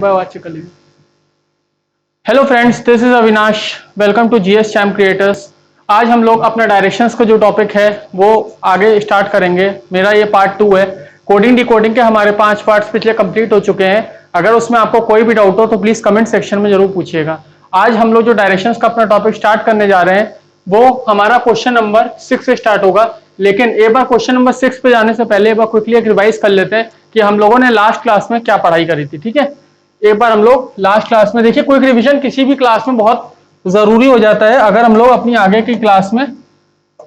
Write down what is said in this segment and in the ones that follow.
Hello friends, this is Avinash. Welcome to GS champ creators. आज हम लोग अपना डायरेक्शंस का जो टॉपिक है वो आगे स्टार्ट करेंगे। मेरा ये पार्ट 2 है। कोडिंग डिकोडिंग के हमारे 5 पार्ट्स पिछले कंप्लीट हो चुके हैं। अगर उसमें आपको कोई भी डाउट हो तो प्लीज कमेंट सेक्शन में जरूर पूछिएगा। आज हम लोग जो डायरेक्शंस का अपना टॉपिक स्टार्ट करने जा रहे हैं वो हमारा क्वेश्चन नंबर 6 से स्टार्ट होगा। लेकिन एक बार क्वेश्चन नंबर 6 पे जाने से पहले एक बार क्विकली एक रिवाइज कर लेते हैं कि हम लोगों ने लास्ट क्लास में क्या पढ़ाई करी थी। ठीक है, एक बार हम लोग लास्ट क्लास में देखिए, क्विक रिवीजन किसी भी क्लास में बहुत जरूरी हो जाता है अगर हम लोग अपनी आगे की क्लास में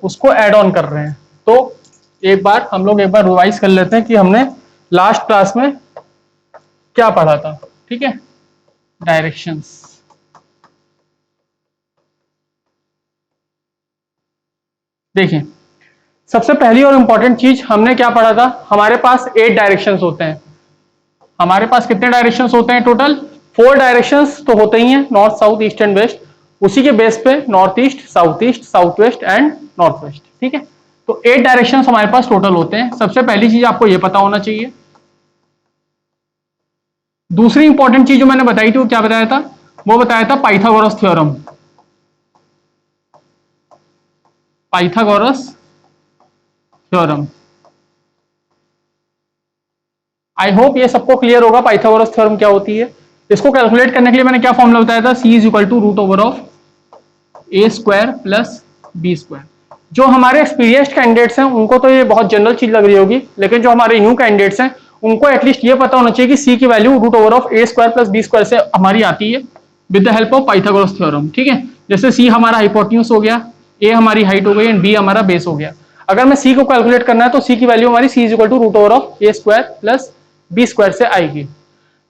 उसको ऐड ऑन कर रहे हैं। तो एक बार हम लोग रिवाइज कर लेते हैं कि हमने लास्ट क्लास में क्या पढ़ा था। ठीक है, डायरेक्शंस। देखिए, सबसे पहली और इंपॉर्टेंट चीज हमने क्या पढ़ा था, हमारे पास 8 डायरेक्शंस होते हैं। हमारे पास कितने डायरेक्शंस होते हैं टोटल? 4 डायरेक्शंस तो होते ही हैं, north south east and west. उसी के बेस पे north east, south west and north west. ठीक है, तो 8 डायरेक्शंस हमारे पास टोटल होते हैं। सबसे पहली चीज आपको यह पता होना चाहिए। दूसरी इंपॉर्टेंट चीज जो मैंने बताई थी वो क्या बताया था? वो बताया था Pythagoras theorem. Pythagoras theorem. I hope ये सबको क्लियर होगा पाइथागोरस थ्योरम क्या होती है। इसको कैलकुलेट करने के लिए मैंने क्या फॉर्मूला बताया था? C is equal to root over of A square plus B square. जो हमारे एक्सपीरियंस्ड कैंडिडेट्स हैं उनको तो ये बहुत जनरल चीज लग रही होगी, लेकिन जो हमारे न्यू कैंडिडेट्स हैं उनको एटलीस्ट ये पता होना चाहिए कि सी की value root over of A square plus B square से हमारी आती है with the help of Pythagoras theorem. ठीक है, जैसे सी हमारा हाइपोटेन्यूज हो गया, ए हमारी हाइट हो गई एंड बी हमारा बेस हो गया। अगर मैं सी को कैलकुलेट करना है तो सी की वैल्यू हमारी C is equal to root over of A square plus B square से आएगी।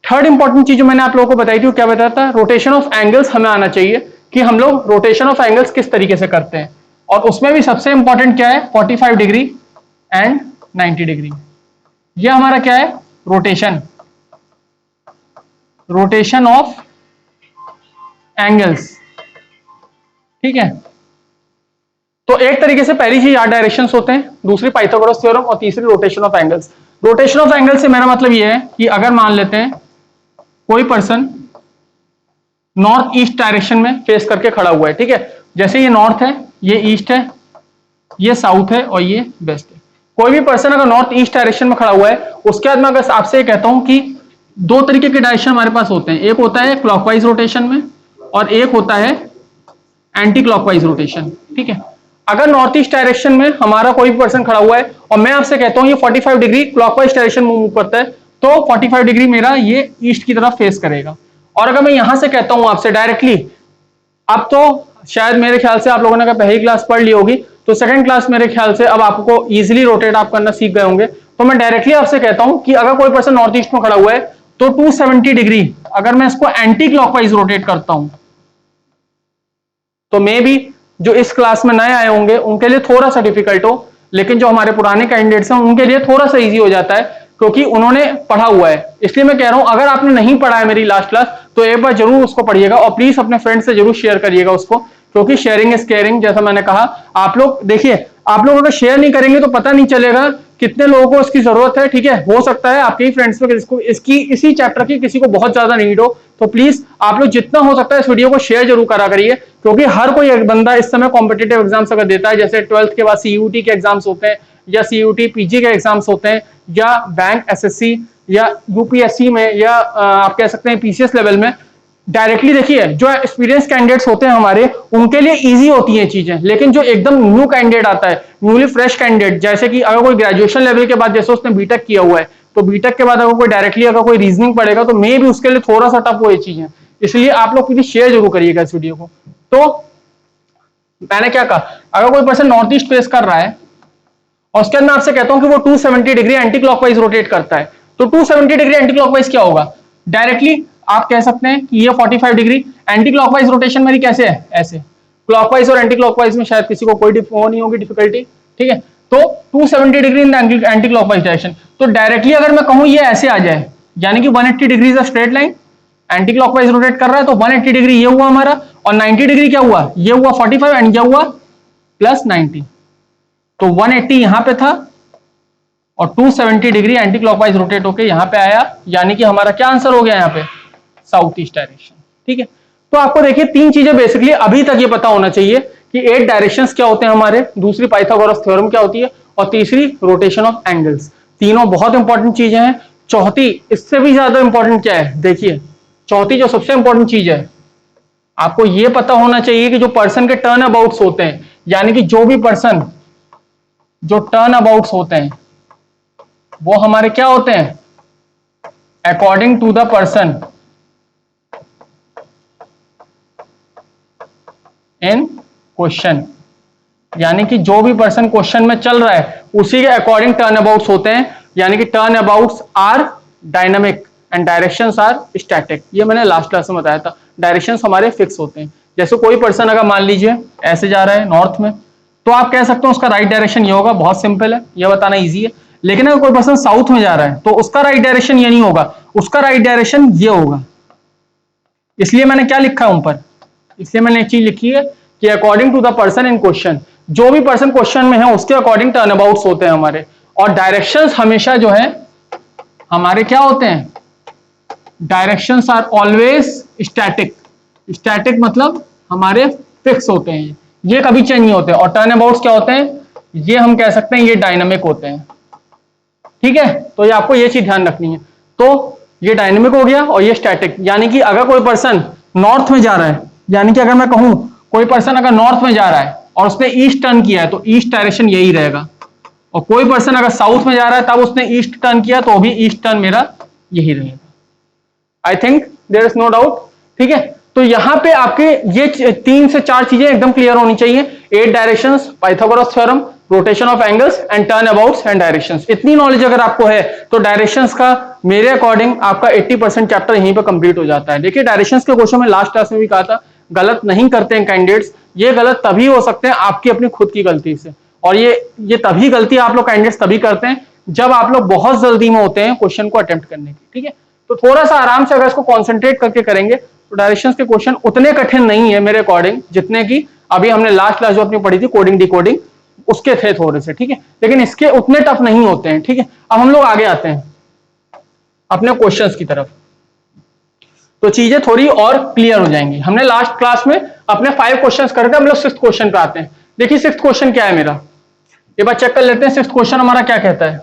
थर्ड इंपॉर्टेंट चीज जो मैंने आप लोगों को बताई थी वो क्या बताया था? रोटेशन ऑफ एंगल्स हमें आना चाहिए कि हम लोग रोटेशन ऑफ एंगल्स किस तरीके से करते हैं। और उसमें भी सबसे इंपॉर्टेंट क्या है? 45 डिग्री एंड 90 डिग्री। ये हमारा क्या है? Rotation, rotation of angles. ठीक है, तो एक तरीके से पहली चीज 8 डायरेक्शंस होते हैं, दूसरी पाइथागोरस थ्योरम और तीसरी rotation of angles. Rotation of angle से मेरा मतलब ये है कि अगर मान लेते हैं कोई पर्सन नॉर्थ ईस्ट डायरेक्शन में फेस करके खड़ा हुआ है। ठीक है, जैसे ये नॉर्थ है, ये ईस्ट है, ये साउथ है और ये वेस्ट है। कोई भी पर्सन अगर नॉर्थ ईस्ट डायरेक्शन में खड़ा हुआ है, उसके बाद मैं अगर आपसे ये कहता हूं कि दो तरीके के डायरेक्शन हमारे पास होते हैं, एक होता है क्लॉकवाइज रोटेशन में और एक होता है एंटी क्लॉकवाइज रोटेशन। ठीक है, अगर नॉर्थ ईस्ट डायरेक्शन में हमारा कोई भी पर्सन खड़ा हुआ है और मैं आपसे कहता हूं ये 45 डिग्री क्लॉकवाइज डायरेक्शन में मूव करता है, तो 45 डिग्री मेरा ये ईस्ट की तरफ फेस करेगा। और अगर मैं यहां से कहता हूं आपसे डायरेक्टली, अब तो शायद मेरे ख्याल से आप लोगों ने पहली क्लास पढ़ ली होगी, तो सेकंड क्लास मेरे ख्याल से अब आपको इजीली रोटेट आप करना सीख गए होंगे। तो मैं डायरेक्टली आपसे कहता हूं कि अगर कोई पर्सन नॉर्थ ईस्ट में खड़ा हुआ है तो 270 डिग्री अगर मैं इसको एंटी क्लॉकवाइज रोटेट करता हूं तो मे बी जो इस क्लास में नए आए होंगे उनके लिए थोड़ा सा डिफिकल्ट हो, लेकिन जो हमारे पुराने कैंडिडेट्स हैं उनके लिए थोड़ा सा इजी हो जाता है क्योंकि उन्होंने पढ़ा हुआ है। इसलिए मैं कह रहा हूं अगर आपने नहीं पढ़ा है मेरी लास्ट क्लास तो एक बार जरूर उसको पढ़िएगा और प्लीज अपने फ्रेंड से जरूर शेयर करिएगा उसको, क्योंकि शेयरिंग इज केयरिंग। जैसा मैंने कहा, आप लोग देखिए, आप लोग अगर शेयर नहीं करेंगे तो पता नहीं चलेगा कितने लोगों को इसकी जरूरत है। ठीक है, हो सकता है आपके ही फ्रेंड्स में किसी को इसकी इसी चैप्टर की किसी को बहुत ज्यादा नीड हो, तो प्लीज आप लोग जितना हो सकता है इस वीडियो को शेयर जरूर करा करिए, क्योंकि हर कोई एक बंदा इस समय कॉम्पिटेटिव एग्जाम्स अगर देता है, जैसे 12th के बाद सीयूटी के एग्जाम्स होते हैं या सीयूटी पीजी के एग्जाम्स होते हैं या बैंक एसएससी या यूपीएससी में या आप कह सकते हैं पीसीएस लेवल में, डायरेक्टली देखिए जो एक्सपीरियंस कैंडिडेट्स होते हैं हमारे उनके लिए इजी होती हैं चीजें, लेकिन जो एकदम न्यू कैंडिडेट आता है, न्यूली फ्रेश कैंडिडेट, जैसे कि अगर कोई ग्रेजुएशन लेवल के बाद जैसे उसने बीटेक किया हुआ है, तो बीटेक के बाद अगर कोई डायरेक्टली अगर कोई रीजनिंग पढ़ेगा तो मे भी उसके लिए थोड़ा सा टफ हो ये चीजें। इसलिए आप लोग प्लीज शेयर जरूर करिएगा इस वीडियो को। तो मैंने क्या कहा, अगर कोई पर्सन नॉर्थ ईस्ट फेस कर रहा है और उसके बाद मैं आपसे कहता हूं कि वो 270 डिग्री एंटी क्लॉकवाइज रोटेट करता है, तो 270 डिग्री एंटी क्लॉकवाइज क्या होगा? डायरेक्टली आप कह सकते हैं कि ये 45 डिग्री एंटी क्लॉकवाइज रोटेशन मेरी कैसे है? ऐसे। क्लॉकवाइज और एंटी क्लॉकवाइज में शायद किसी को कोई नहीं होगी डिफिकल्टी। ठीक है, तो 270 डिग्री इन एंटी क्लॉकवाइज डायरेक्शन, तो डायरेक्टली अगर मैं कहूं ये ऐसे आ जाए, यानी कि 180 degree is a straight line, anti clockwise rotate कर रहा है तो 180 डिग्री ये हुआ हमारा, और 90 डिग्री क्या हुआ? ये हुआ 45 एंड क्या हुआ? प्लस 90। तो 180 यहां पे था और 270 डिग्री एंटी क्लॉकवाइज रोटेट होके यहां पे आया, यानी कि हमारा क्या आंसर हो गया यहाँ पे? South east direction. ठीक है, तो आपको देखिए तीन चीजें बेसिकली अभी तक ये पता होना चाहिए कि 8 डायरेक्शंस क्या होते हैं हमारे, दूसरी पाइथागोरस थ्योरम क्या होती है, और तीसरी रोटेशन ऑफ एंगल्स। तीनों बहुत इंपॉर्टेंट चीजें हैं। चौथी इससे भी ज्यादा इंपॉर्टेंट क्या है, देखिए चौथी जो सबसे इंपॉर्टेंट चीज है, आपको यह पता होना चाहिए कि जो पर्सन के टर्न अबाउट्स होते हैं, यानी कि जो भी पर्सन जो टर्न अबाउट्स होते हैं वो हमारे क्या होते हैं, according to the person in question, यानी कि जो भी पर्सन क्वेश्चन में चल रहा है उसी के अकॉर्डिंग टर्न अबाउट्स होते हैं, यानी कि turn abouts are dynamic and directions are static. ये मैंने लास्ट क्लास में बताया था, डायरेक्शंस हमारे फिक्स होते हैं। जैसे कोई पर्सन अगर मान लीजिए ऐसे जा रहा है नॉर्थ में, तो आप कह सकते हो उसका राइट डायरेक्शन ये होगा, बहुत सिंपल है, ये बताना ईजी है। लेकिन अगर कोई पर्सन साउथ में जा रहा है तो उसका राइट डायरेक्शन ये नहीं होगा, उसका राइट डायरेक्शन ये होगा। इसलिए मैंने क्या लिखा है ऊपर, इसलिए मैंने एक चीज लिखी है कि according to the person in question, जो भी पर्सन क्वेश्चन में है उसके अकॉर्डिंग टर्न अबाउट्स होते हैं हमारे, और डायरेक्शंस हमेशा जो है हमारे क्या होते हैं, directions are always static. Static मतलब हमारे फिक्स होते हैं, ये कभी चेंज नहीं होते। और टर्न अबाउट्स क्या होते हैं, ये हम कह सकते हैं ये डायनामिक होते हैं। ठीक है, तो ये आपको ये चीज ध्यान रखनी है। तो ये डायनामिक हो गया और ये स्टैटिक, यानी कि अगर कोई पर्सन नॉर्थ में जा रहा है, यानी कि अगर मैं कहूं कोई पर्सन अगर नॉर्थ में जा रहा है और उसने ईस्ट टर्न किया है तो ईस्ट डायरेक्शन यही रहेगा, और कोई पर्सन अगर साउथ में जा रहा है तब उसने ईस्ट टर्न किया तो भी ईस्ट टर्न मेरा यही रहेगा। I think there is no doubt. ठीक है, तो यहां पे आपके ये 3 से 4 चीजें एकदम क्लियर होनी चाहिए, 8 directions, Pythagoras theorem, rotation of angles and turn abouts and directions. इतनी नॉलेज अगर आपको है तो डायरेक्शंस का मेरे अकॉर्डिंग आपका 80% चैप्टर यहीं पे कंप्लीट हो जाता है। देखिए डायरेक्शंस के क्वेश्चन में लास्ट क्लास में भी कहा था, गलत नहीं करते हैं कैंडिडेट्स, ये गलत तभी हो सकते हैं आपकी अपनी खुद की गलती से, और ये तभी गलती आप लोग कैंडिडेट्स तभी करते हैं जब आप लोग बहुत जल्दी में होते हैं क्वेश्चन को अटेम्प्ट करने की। ठीक है, तो थोड़ा सा आराम से अगर इसको कॉन्सेंट्रेट करके करेंगे तो डायरेक्शंस के क्वेश्चन उतने कठिन नहीं है मेरे अकॉर्डिंग, जितने की अभी हमने लास्ट क्लास जो अपनी पढ़ी थी कोडिंग डिकोडिंग उसके थे थोड़े से। ठीक है, लेकिन इसके उतने टफ नहीं होते हैं। ठीक है, अब हम लोग आगे आते हैं अपने क्वेश्चंस की तरफ, तो चीजें थोड़ी और क्लियर हो जाएंगी। हमने लास्ट क्लास में अपने 5 क्वेश्चंस करके हम लोग 6th क्वेश्चन पे आते हैं। देखिए 6th क्वेश्चन क्या है मेरा, एक बार चेक कर लेते हैं 6th क्वेश्चन हमारा क्या कहता है।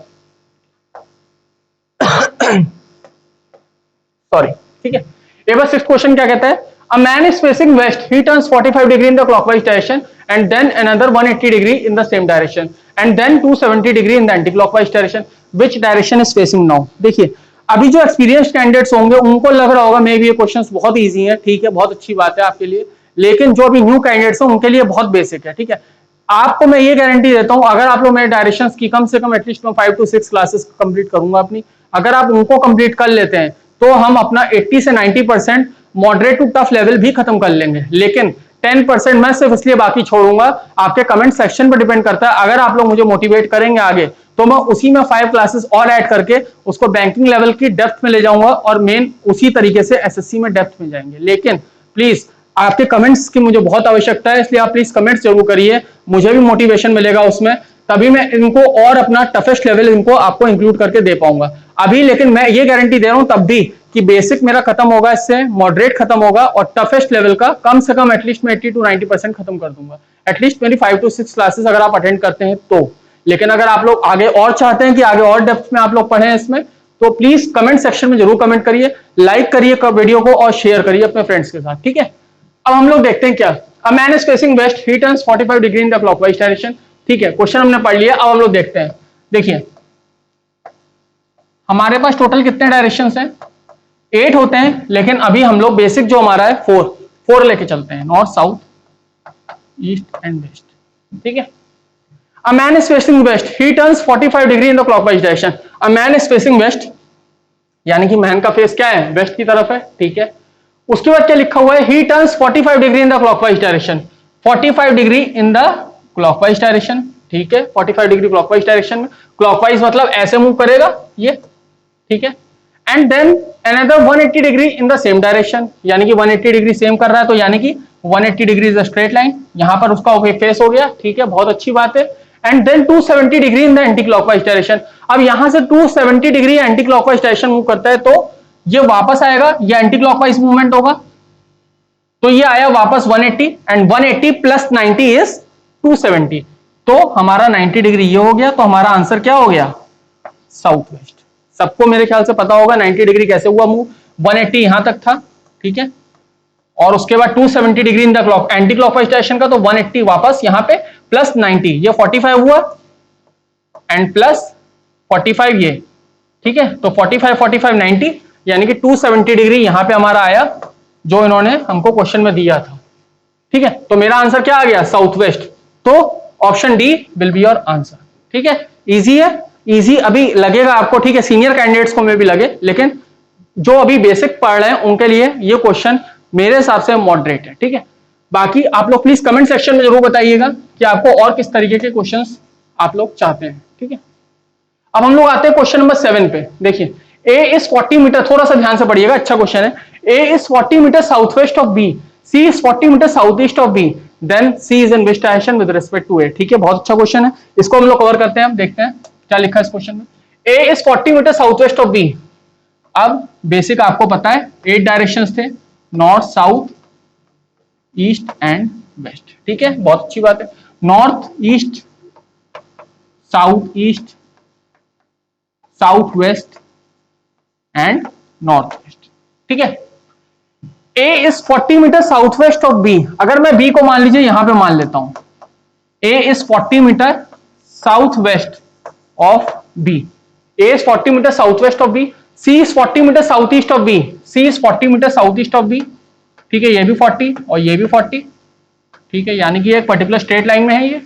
सॉरी, ठीक है, एक बार 6th क्वेश्चन क्या कहता है, a man is facing west, he turns 45 degree in the clockwise direction and then another 180 degree in the same direction and then 270 degree in the anti clockwise direction, which direction is facing now. देखिए अभी जो experienced candidates होंगे उनको लग रहा होगा may be ये questions बहुत इजी हैं, ठीक है, बहुत अच्छी बात है आपके लिए, लेकिन जो अभी न्यू कैंडिडेट्स हैं उनके लिए बहुत बेसिक है। ठीक है, आपको मैं ये गारंटी देता हूं अगर आप लोग मेरे डायरेक्शंस की कम से कम एटलीस्ट मैं 5 to 6 क्लासेस कंप्लीट करूंगा अपनी, अगर आप उनको कंप्लीट कर लेते हैं तो हम अपना 80 से 90% मॉडरेट टू टफ लेवल भी खत्म कर लेंगे। लेकिन 10% मैं सिर्फ इसलिए बाकी छोड़ूंगा, आपके कमेंट सेक्शन पर डिपेंड करता है। अगर आप लोग मुझे मोटिवेट करेंगे आगे तो मैं उसी में 5 क्लासेस और ऐड करके उसको बैंकिंग लेवल की डेप्थ में ले जाऊंगा और मेन उसी तरीके से एसएससी में डेप्थ में जाएंगे। लेकिन प्लीज आपके कमेंट्स की मुझे बहुत आवश्यकता है, इसलिए आप प्लीज कमेंट्स जरूर करिए, मुझे भी मोटिवेशन मिलेगा उसमें, तभी मैं इनको और अपना टफेस्ट लेवल इनको आपको इंक्लूड करके दे पाऊंगा अभी। लेकिन मैं ये गारंटी दे रहा हूं तब भी कि बेसिक मेरा खत्म होगा, इससे मॉडरेट खत्म होगा और टफेस्ट लेवल का कम से कम एटलीस्ट मैं 80 to 90% खत्म कर दूंगा। एटलीस्ट मेरी 5 to 6 क्लासेस अगर आप अटेंड करते हैं तो। लेकिन अगर आप लोग आगे और चाहते हैं कि आगे और डेप्थ में आप लोग पढ़ें इसमें, तो प्लीज कमेंट सेक्शन में जरूर कमेंट करिए, लाइक करिए वीडियो को और शेयर करिए अपने फ्रेंड्स के साथ। ठीक है, अब हम लोग देखते हैं क्या, अ man is facing west, he turns 45 degree in the clockwise direction. ठीक है, क्वेश्चन हमने पढ़ लिया, अब हम लोग देखते हैं। देखिए हमारे पास टोटल कितने डायरेक्शंस हैं, 8 होते हैं, लेकिन अभी हम लोग बेसिक जो हमारा है 4 लेके चलते हैं, north south east and west. ठीक है, a man is facing west, he turns 45 degree in the clockwise direction। a man is facing west यानी कि मैन का फेस क्या है, वेस्ट की तरफ है। ठीक है, उसके बाद क्या लिखा हुआ है, he turns 45 degree in the clockwise direction, 45 degree in the clockwise direction. ठीक है, 45 डिग्री क्लॉकवाइज डायरेक्शन में, क्लॉकवाइज मतलब ऐसे मूव करेगा ये। ठीक है, and then another 180 degree in the same direction, यानी कि 180 डिग्री सेम कर रहा है, तो यानी कि 180 degree is a straight line, यहां पर उसका फेस हो गया। ठीक है, बहुत अच्छी बात है। And then 270 degree in the anti clockwise direction, अब यहां से 270 degree anti clockwise direction move करता है, तो ये वापस आएगा, ये एंटी क्लॉकवाइज मूवमेंट होगा, तो ये आया वापस 180 एंड 180 प्लस 90 इज 270, तो हमारा 90 डिग्री ये हो गया, तो हमारा आंसर क्या हो गया? South waste. सबको मेरे ख्याल से पता होगा 90 डिग्री कैसे हुआ मूव, 180 यहां तक था, ठीक है, और उसके बाद 270 degree in the clock anti clockwise direction का, तो 180 वापस यहां पे प्लस 90, ये 45 हुआ एंड प्लस 45 ये, ठीक है, तो 45 45 90, यानी कि 270 डिग्री यहां पे हमारा आया, जो इन्होंने हमको क्वेश्चन में दिया था, ठीक है। तो मेरा आंसर क्या आ गया? South west. तो option D will be your answer, ठीक है। इजी है, इजी अभी लगेगा आपको, ठीक है, सीनियर कैंडिडेट्स को में भी लगे, लेकिन जो अभी बेसिक पढ़ रहे हैं उनके लिए ये क्वेश्चन मेरे हिसाब से मॉडरेट है, ठीक है। बाकी आप लोग प्लीज कमेंट सेक्शन में जरूर बताइएगा कि आपको और किस तरीके के क्वेश्चंस आप लोग चाहते हैं, ठीक है। अब हम लोग आते हैं क्वेश्चन नंबर 7 पे। देखिए, ए इज 40 मीटर, थोड़ा सा ध्यान से पढ़िएगा, अच्छा क्वेश्चन है। A is 40 metre south west of B, C is 40 metre south east of B, then C is in which direction with respect to A, ठीक है, बहुत अच्छा क्वेश्चन है, इसको हम लोग कवर करते हैं। देखते हैं क्या लिखा है इस क्वेश्चन में। A is 40 metre south west of B, अब बेसिक आपको पता है 8 डायरेक्शंस थे, north south east and west, ठीक है, बहुत अच्छी बात है। North east, south east, south west and north west, ठीक है। A is 40 metre south west of B, अगर मैं बी को मान लीजिए यहां पे मान लेता हूं, A is 40 metre south west of B, A is 40 metre south west of B, C is 40 metre south east of B, C is 40 metre south east of B, ठीक है, ये भी 40 और ये भी 40, ठीक है, यानी कि एक पर्टिकुलर स्ट्रेट लाइन में है ये।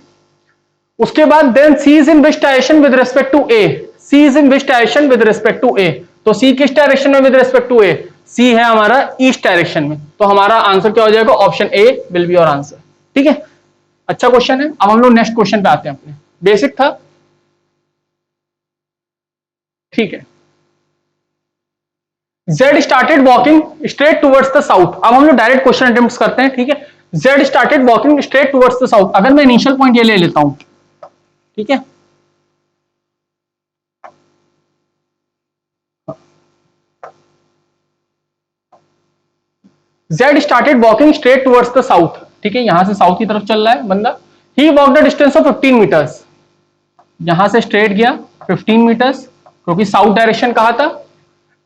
उसके बाद then C is in which direction with respect to A, C is in which direction with respect to A, तो सी किस डायरेक्शन में with respect to A? C है हमारा ईस्ट डायरेक्शन में, तो हमारा आंसर क्या हो जाएगा? Option A will be your answer, ठीक है। अच्छा क्वेश्चन है। अब हम लोग नेक्स्ट क्वेश्चन पे आते हैं, अपने बेसिक था, ठीक है। Z started walking straight towards the south, अब हम लोग डायरेक्ट क्वेश्चन अटेम्प्ट करते हैं, ठीक है। Z started walking straight towards the south, अगर मैं इनिशियल पॉइंट ये ले लेता हूं, ठीक है, Z started walking straight towards the south, ठीक है, यहां से साउथ की तरफ चल रहा है बंदा। He walked a distance of 15 meters, यहां से स्ट्रेट गया 15 मीटर्स, क्योंकि साउथ डायरेक्शन कहा था,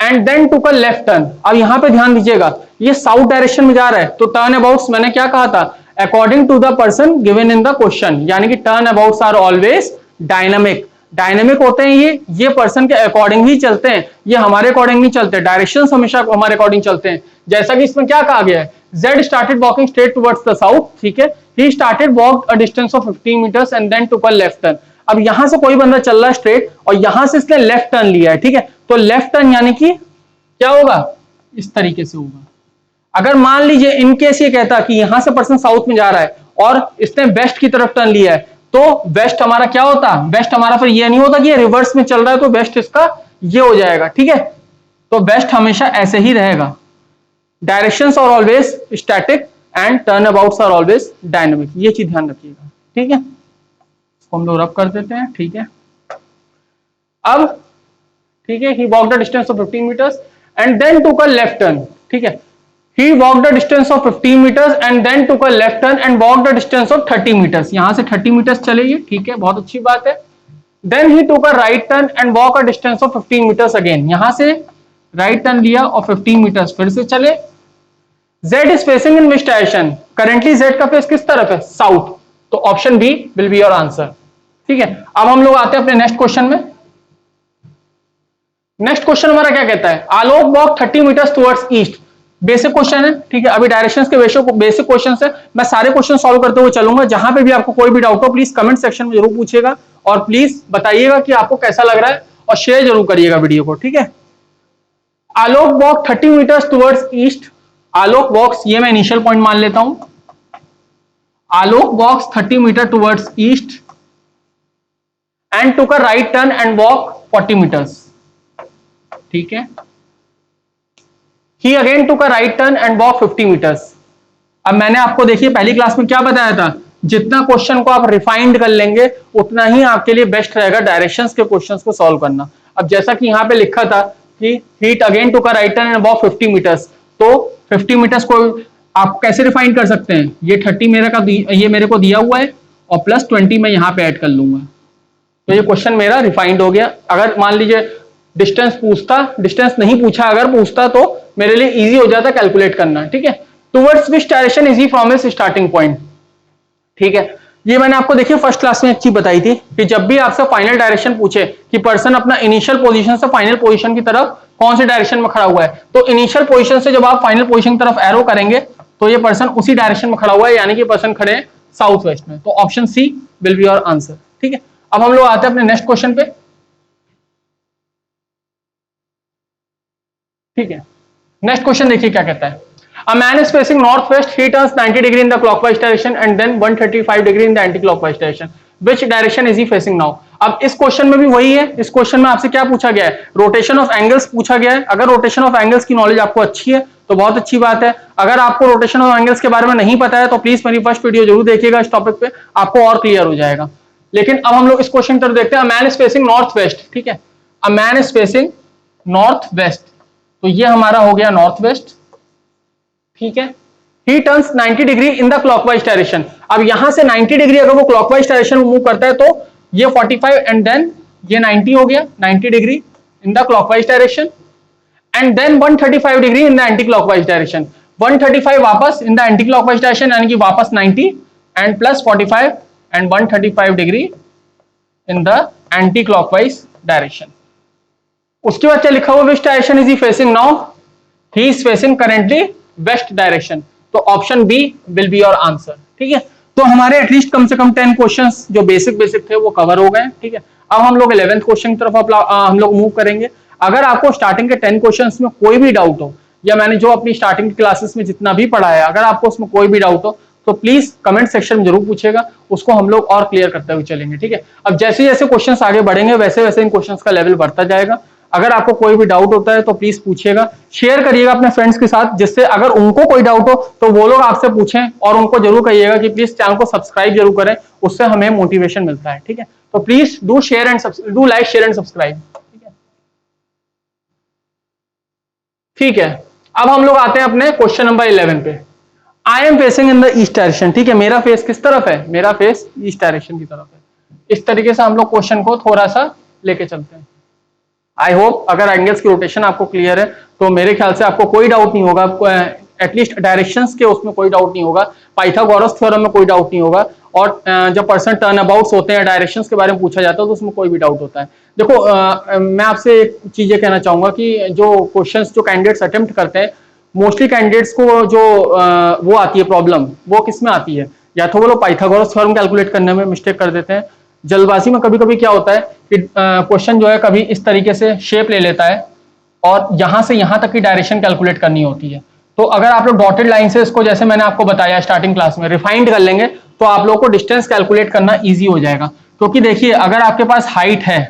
and then took a left turn. अब यहां पे ध्यान दीजिएगा, ये साउथ डायरेक्शन में जा रहा है, तो टर्न अबाउट्स मैंने क्या कहा था? According to the person given in the question, यानी कि turn abouts are always dynamic, dynamic होते हैं ये पर्सन के अकॉर्डिंग ही चलते हैं, ये हमारे अकॉर्डिंग नहीं चलते, डायरेक्शंस हमेशा हमारे अकॉर्डिंग चलते हैं। जैसा कि इसमें क्या कहा गया है, Z started walking straight towards the south, ठीक है, he started walked a distance of 15 meters and then took a left turn। अब यहां से कोई बंदा चल रहा है स्ट्रेट और यहां से इसने लेफ्ट टर्न लिया है, ठीक है, तो लेफ्ट टर्न यानी कि क्या होगा? इस तरीके से होगा। अगर मान लीजिए इन केस ये कहता कि यहां से पर्सन साउथ में जा रहा है और इसने वेस्ट की तरफ टर्न लिया है, तो वेस्ट हमारा क्या होता? वेस्ट हमारा फिर ये नहीं होता कि ये रिवर्स में चल रहा है, तो वेस्ट इसका ये हो जाएगा, ठीक है, तो वेस्ट हमेशा ऐसे ही रहेगा। Directions are always static and turn abouts are always dynamic, ये चीज ध्यान रखिएगा, ठीक है। इसको हम लोग रब कर देते हैं, ठीक है। अब ठीक है, he walked a distance of 15 meters and then took a left turn, ठीक है, he walked a distance of 15 meters and then took a left turn and walked a distance of 30 meters, यहां से 30 meters चले ये, ठीक है, बहुत अच्छी बात है। then he took a right turn and walked a distance of 15 meters again, यहां से राइट टर्न लिया और 15 meters फिर से चले। Z is facing in which direction? currently Z का फेस किस तरफ है? साउथ, तो option B will be your answer, ठीक है। अब हम लोग आते हैं अपने नेक्स्ट क्वेश्चन में। नेक्स्ट क्वेश्चन हमारा क्या कहता है? Alok walk 30 metres towards east, basic question है, ठीक है, अभी डायरेक्शंस के बेसिक क्वेश्चन है, मैं सारे क्वेश्चन सॉल्व करते हुए चलूंगा। जहां पे भी आपको कोई भी डाउट हो प्लीज कमेंट सेक्शन में जरूर पूछिएगा और प्लीज बताइएगा कि आपको कैसा लग रहा है और शेयर जरूर करिएगा वीडियो को, ठीक है। Alok walk 30 metres towards east, Alok walks, ये मैं इनिशियल पॉइंट मान लेता हूं, Alok walks 30 meter towards east and took a right turn and walk 40 meters, ठीक है। He again took a right turn and walked 50 meters। अब मैंने आपको देखिए पहली क्लास में क्या बताया था, जितना क्वेश्चन को आप रिफाइंड कर लेंगे उतना ही आपके लिए बेस्ट रहेगा डायरेक्शंस के क्वेश्चंस को सॉल्व करना। अब जैसा कि यहां पे लिखा था कि हीट अगेन टू का राइट टर्न अबाउट 50 मीटर्स। तो 50 मीटर्स को आप कैसे रिफाइन कर सकते हैं, ये 30 ये मेरे को दिया हुआ है और प्लस 20 मैं यहाँ पे ऐड कर लूंगा, तो ये क्वेश्चन मेरा रिफाइंड हो गया। अगर मान लीजिए डिस्टेंस पूछता, डिस्टेंस नहीं पूछा, अगर पूछता तो मेरे लिए इजी हो जाता कैलकुलेट करना, ठीक है। Towards which direction is he from his starting point, ठीक है। ये मैंने आपको देखिए फर्स्ट क्लास में एक चीज बताई थी कि जब भी आपसे फाइनल डायरेक्शन पूछे कि पर्सन अपना इनिशियल पोजीशन से फाइनल पोजीशन की तरफ कौन से डायरेक्शन में खड़ा हुआ है, तो इनिशियल पोजीशन से जब आप फाइनल पोजीशन की तरफ एरो करेंगे तो ये पर्सन उसी डायरेक्शन में खड़ा हुआ है, यानी कि पर्सन खड़े हैं साउथ वेस्ट में। तो option C will be your answer, ठीक है। अब हम लोग आते हैं अपने नेक्स्ट क्वेश्चन पे, ठीक है। नेक्स्ट क्वेश्चन देखिए क्या कहता है। A man is facing northwest. He turns 90 degree in the clockwise direction and then 135 degree in the anti-clockwise direction. Which direction is he facing now? अब इस क्वेश्चन में भी वही है। इस क्वेश्चन में आपसे क्या पूछा गया है, रोटेशन ऑफ एंगल्स पूछा गया है। अगर रोटेशन ऑफ एंगल्स की नॉलेज आपको अच्छी है तो बहुत अच्छी बात है। अगर आपको रोटेशन ऑफ एंगल्स के बारे में नहीं पता है तो प्लीज मेरी फर्स्ट वीडियो जरूर देखिएगा इस टॉपिक पे, आपको और क्लियर हो जाएगा। लेकिन अब हम लोग इस क्वेश्चन की तरफ देखते हैं। अ man is facing north west, ठीक है। A man is facing north west, तो ये हमारा हो गया नॉर्थ वेस्ट, ठीक है। He turns 90 degree in the clockwise direction. अब यहां से 90 डिग्री अगर वो क्लॉकवाइज डायरेक्शन में मूव करता है तो ये 45 एंड देन ये 90 हो गया, 90 degree in the clockwise direction and then 135 degree in the anti clockwise direction. 135 वापस in the anti clockwise direction, यानी कि वापस 90 and plus 45 and 135 degree in the anti clockwise direction. उसके बाद क्या लिखा हुआ, which direction is he facing now? He is facing currently west direction. तो option B will be your answer, ठीक है। तो हमारे एटलीस्ट कम से कम 10 क्वेश्चंस जो बेसिक थे वो कवर हो गए, ठीक है। अब हम लोग 11th क्वेश्चन की तरफ हम लोग मूव करेंगे। अगर आपको स्टार्टिंग के 10 क्वेश्चंस में कोई भी डाउट हो, या मैंने जो अपनी स्टार्टिंग की क्लासेस में जितना भी पढ़ा है, अगर आपको उसमें कोई भी डाउट हो तो प्लीज कमेंट सेक्शन में जरूर पूछेगा, उसको हम लोग और क्लियर करते हुए चलेंगे, ठीक है। अब जैसे जैसे क्वेश्चंस आगे बढ़ेंगे वैसे वैसे इन क्वेश्चंस का लेवल बढ़ता जाएगा। अगर आपको कोई भी डाउट होता है तो प्लीज पूछिएगा, शेयर करिएगा अपने फ्रेंड्स के साथ, जिससे अगर उनको कोई डाउट हो तो वो लोग आपसे पूछें, और उनको जरूर कहिएगा कि प्लीज चैनल को सब्सक्राइब जरूर करें, उससे हमें मोटिवेशन मिलता है, ठीक है। तो please do share and do like share and subscribe, ठीक है। ठीक है, अब हम लोग आते हैं अपने क्वेश्चन नंबर 11 पे। I am facing in the east direction, ठीक है। मेरा फेस किस तरफ है? मेरा फेस ईस्ट डायरेक्शन की तरफ है। इस तरीके से हम लोग क्वेश्चन को थोड़ा सा लेके चलते हैं। आई होप अगर एंगल्स की रोटेशन आपको क्लियर है तो मेरे ख्याल से आपको कोई डाउट नहीं होगा, एटलीस्ट डायरेक्शंस के उसमें कोई डाउट नहीं होगा, पाइथागोरस थ्योरम में कोई डाउट नहीं होगा, और जब पर्सन टर्न अबाउट्स होते हैं, डायरेक्शंस के बारे में पूछा जाता है तो उसमें कोई भी डाउट होता है। देखो मैं आपसे एक चीज ये कहना चाहूंगा कि जो क्वेश्चंस जो कैंडिडेट्स अटेम्प्ट करते हैं, मोस्टली कैंडिडेट्स को जो वो आती है प्रॉब्लम, वो किस में आती है? या तो वो लोग पाइथागोरस थ्योरम कैलकुलेट करने में मिस्टेक कर देते हैं, जल्दबाजी में कभी कभी क्या होता है कि क्वेश्चन जो है कभी इस तरीके से शेप ले लेता है और यहां से यहां तक की डायरेक्शन कैलकुलेट करनी होती है। तो अगर आप लोग डॉटेड लाइन से इसको, जैसे मैंने आपको बताया स्टार्टिंग क्लास में, रिफाइंड कर लेंगे तो आप लोगों को डिस्टेंस कैलकुलेट करना ईजी हो जाएगा। क्योंकि देखिए अगर आपके पास हाइट है,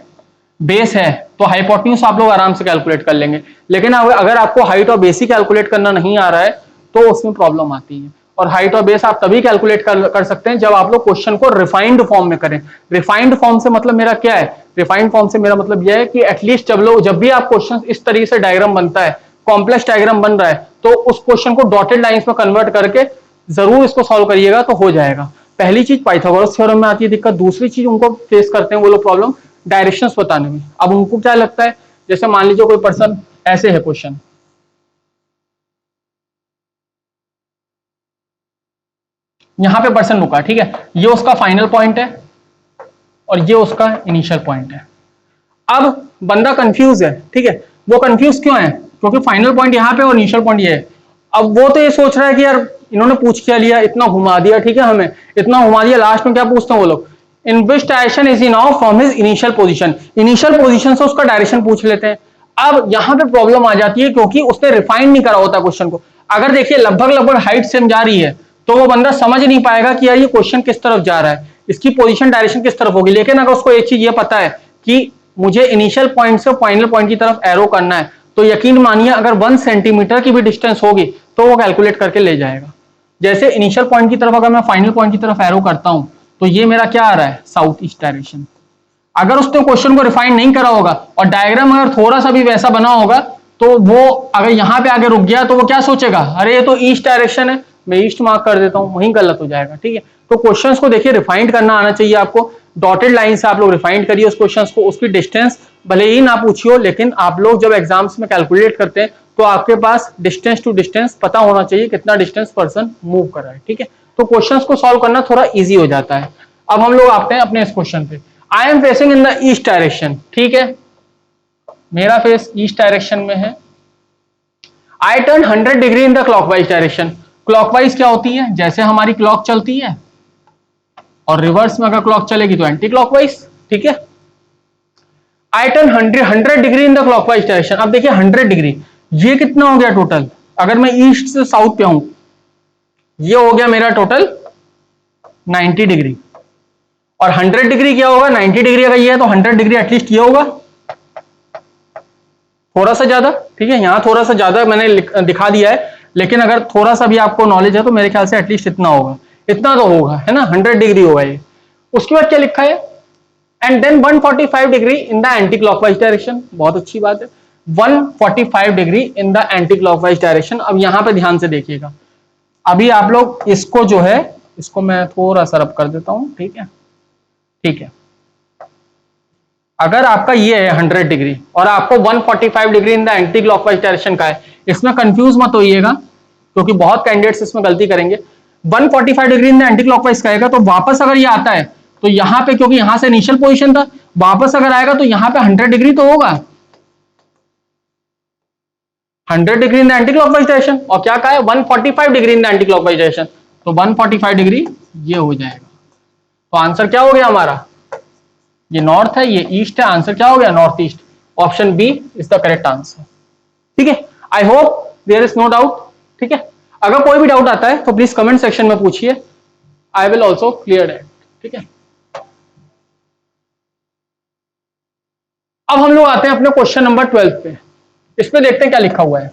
बेस है, तो हाइपोटेन्यूज आप लोग आराम से कैलकुलेट कर लेंगे। लेकिन अगर आपको हाइट और बेस ही कैलकुलेट करना नहीं आ रहा है तो उसमें प्रॉब्लम आती है। और हाइट और बेस आप तभी कैलकुलेट कर सकते हैं जब आप लोग क्वेश्चन को रिफाइंड फॉर्म में करें। रिफाइंड फॉर्म से मतलब मेरा क्या है? रिफाइंड फॉर्म से मेरा मतलब यह है कि एटलीस्ट जब भी आप क्वेश्चन इस तरीके से डायग्राम बनता है, कॉम्प्लेक्स डायग्राम बन रहा है, तो उस क्वेश्चन को डॉटेड लाइंस में कन्वर्ट करके जरूर इसको सॉल्व करिएगा तो हो जाएगा। पहली चीज पाइथागोरस थ्योरम में आती है दिक्कत, दूसरी चीज उनको फेस करते हैं वो लोग प्रॉब्लम डायरेक्शंस बताने में। अब उनको क्या लगता है, जैसे मान लीजिए कोई पर्सन ऐसे है, क्वेश्चन यहां पे पर्सन रुका, ठीक है, ये उसका फाइनल पॉइंट है और ये उसका इनिशियल पॉइंट है। अब बंदा कंफ्यूज है, ठीक है। वो कंफ्यूज क्यों है? क्योंकि फाइनल पॉइंट यहाँ पे और इनिशियल पॉइंट ये है। अब वो तो ये सोच रहा है कि यार इन्होंने पूछ क्या लिया, इतना घुमा दिया, ठीक है, हमें इतना घुमा दिया, लास्ट में क्या पूछते हैं वो लोग, in which direction is he now from his initial position. Initial position से उसका डायरेक्शन पूछ लेते हैं। अब यहाँ पे प्रॉब्लम आ जाती है क्योंकि उसने रिफाइन नहीं करा होता क्वेश्चन को। अगर देखिए लगभग हाइट सेम जा रही है तो वो बंदा समझ नहीं पाएगा कि यार ये क्वेश्चन किस तरफ जा रहा है, इसकी पोजीशन डायरेक्शन किस तरफ होगी। लेकिन अगर उसको एक चीज ये पता है कि मुझे इनिशियल पॉइंट से फाइनल पॉइंट की तरफ एरो करना है, तो यकीन मानिए अगर 1 सेंटीमीटर की भी डिस्टेंस होगी तो वो कैलकुलेट करके ले जाएगा। जैसे इनिशियल पॉइंट की तरफ अगर मैं फाइनल पॉइंट की तरफ एरो करता हूं तो ये मेरा क्या आ रहा है, साउथ ईस्ट डायरेक्शन। अगर उसने क्वेश्चन को रिफाइन नहीं करा होगा और डायग्राम अगर थोड़ा सा भी वैसा बना होगा तो वो अगर यहां पे आगे रुक गया तो वो क्या सोचेगा, अरे ये तो ईस्ट डायरेक्शन है, मैं ईस्ट मार्क कर देता हूं, वहीं गलत हो जाएगा। ठीक है, तो क्वेश्चंस को देखिए रिफाइंड करना आना चाहिए आपको। डॉटेड लाइन से आप लोग रिफाइंड करिए उस क्वेश्चंस को, उसकी डिस्टेंस भले ही ना पूछियो, लेकिन आप लोग जब एग्जाम्स में कैलकुलेट करते हैं तो आपके पास डिस्टेंस टू डिस्टेंस पता होना चाहिए कितना डिस्टेंस पर्सन मूव कर रहा है। ठीक है, तो क्वेश्चंस को सॉल्व करना थोड़ा इजी हो जाता है। अब हम लोग आते हैं अपने इस क्वेश्चन पे। I am facing in the east direction. ठीक है, मेरा फेस ईस्ट डायरेक्शन में है। I turn 100 degree in the clockwise direction. Clockwise क्या होती है, जैसे हमारी क्लॉक चलती है, और रिवर्स में अगर क्लॉक चलेगी तो एंटी क्लॉकवाइज। ठीक है, I turn 100 degree in the clockwise direction. अब देखिए 100 डिग्री, ये कितना हो गया टोटल, अगर मैं ईस्ट से साउथ पे हूं, ये हो गया मेरा टोटल 90 डिग्री। और 100 डिग्री क्या होगा, 90 डिग्री अगर ये है तो 100 डिग्री एटलीस्ट ये होगा, थोड़ा सा ज्यादा। ठीक है, यहां थोड़ा सा ज्यादा मैंने दिखा दिया है, लेकिन अगर थोड़ा सा भी आपको नॉलेज है तो मेरे ख्याल से एटलीस्ट इतना होगा, इतना तो होगा, है ना, 100 डिग्री होगा ये। उसके बाद क्या लिखा है, and then 145 degree in the anti clockwise direction. बहुत अच्छी बात है, 145 degree in the anti clockwise direction. अब यहां पे ध्यान से देखिएगा, अभी आप लोग इसको जो है, इसको मैं थोड़ा सा रब कर देता हूं। ठीक है, ठीक है, अगर आपका ये है 100 डिग्री और आपको 145 degree in the anti clockwise direction का है, इसमें कंफ्यूज मत होइएगा क्योंकि बहुत कैंडिडेट्स इसमें गलती करेंगे। 145 degree in the anti clockwise कहेगा तो वापस अगर ये आता है तो यहां पे, क्योंकि यहां से इनिशियल पोजीशन था, वापस अगर आएगा तो यहां पे 100 डिग्री तो होगा, 100 degree in the anti clockwise direction. और क्या कहा है, 145 degree in the anti clockwise direction, तो 145 डिग्री ये हो जाएगा। तो आंसर क्या हो गया हमारा, ये नॉर्थ है, ये ईस्ट है, आंसर क्या हो गया, north east. Option B is the correct answer. ठीक है, I hope there is no doubt. ठीक है, अगर कोई भी डाउट आता है तो प्लीज कमेंट सेक्शन में पूछिए, I will also clear it. ठीक है, अब हम लोग आते हैं अपने क्वेश्चन नंबर 12 पे। इसमें देखते हैं क्या लिखा हुआ है।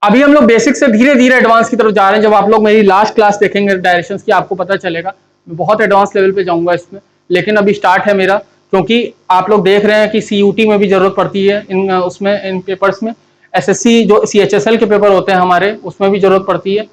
अभी हम लोग बेसिक से धीरे धीरे एडवांस की तरफ जा रहे हैं। जब आप लोग मेरी लास्ट क्लास देखेंगे डायरेक्शंस की, आपको पता चलेगा मैं बहुत एडवांस लेवल पे जाऊंगा इसमें, लेकिन अभी स्टार्ट है मेरा, क्योंकि आप लोग देख रहे हैं कि सीयूटी में भी जरूरत पड़ती है इन उसमें इन पेपर्स में, एसएससी जो सीएचएसएल के पेपर होते हैं हमारे, उसमें भी जरूरत पड़ती है।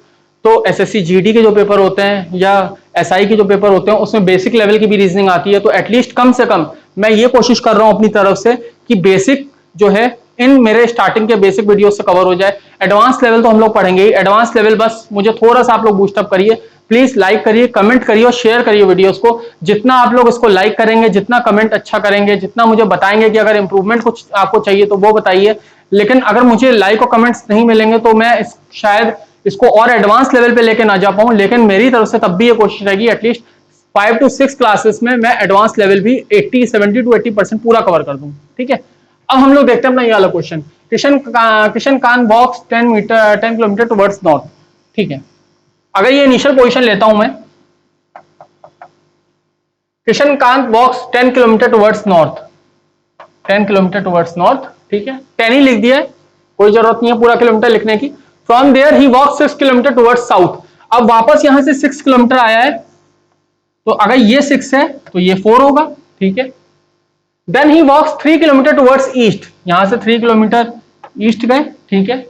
तो एसएससी जीडी के जो पेपर होते हैं या एसआई के जो पेपर होते हैं उसमें बेसिक लेवल की भी रीजनिंग आती है। तो एटलीस्ट कम से कम मैं ये कोशिश कर रहा हूं अपनी तरफ से कि बेसिक जो है इन मेरे स्टार्टिंग के बेसिक वीडियो से कवर हो जाए। एडवांस लेवल तो हम लोग पढ़ेंगे ही, एडवांस लेवल बस मुझे थोड़ा सा आप लोग बूस्टअप करिए, प्लीज लाइक करिए, कमेंट करिए और शेयर करिए वीडियोस को। जितना आप लोग इसको लाइक करेंगे, जितना कमेंट अच्छा करेंगे, जितना मुझे बताएंगे कि अगर इंप्रूवमेंट कुछ आपको चाहिए तो वो बताइए। लेकिन अगर मुझे लाइक और कमेंट्स नहीं मिलेंगे तो मैं शायद इसको और एडवांस लेवल पे लेके ना जा पाऊं, लेकिन मेरी तरफ से तब भी ये कोशिश रहेगी एटलीस्ट 5 to 6 क्लासेस में मैं एडवांस लेवल भी 70 to 80% पूरा कवर कर दूं। ठीक है, अब हम लोग देखते हैं अपना ये वाला क्वेश्चन। किशन कान वॉक्स 10 किलोमीटर टुवर्ड्स नॉर्थ। ठीक है, अगर ये इनिशियल पोजीशन लेता हूं मैं, किशन कांत वॉक्स 10 kilometre towards north, 10 kilometre towards north. ठीक है, 10 ही लिख दिया है, कोई जरूरत नहीं है पूरा किलोमीटर लिखने की। From there he walk 6 kilometer towards south. अब वापस यहां से 6 किलोमीटर आया है, तो अगर ये 6 है तो ये 4 होगा। ठीक है, then he walks 3 kilometer towards east, यहां से 3 किलोमीटर ईस्ट गए। ठीक है,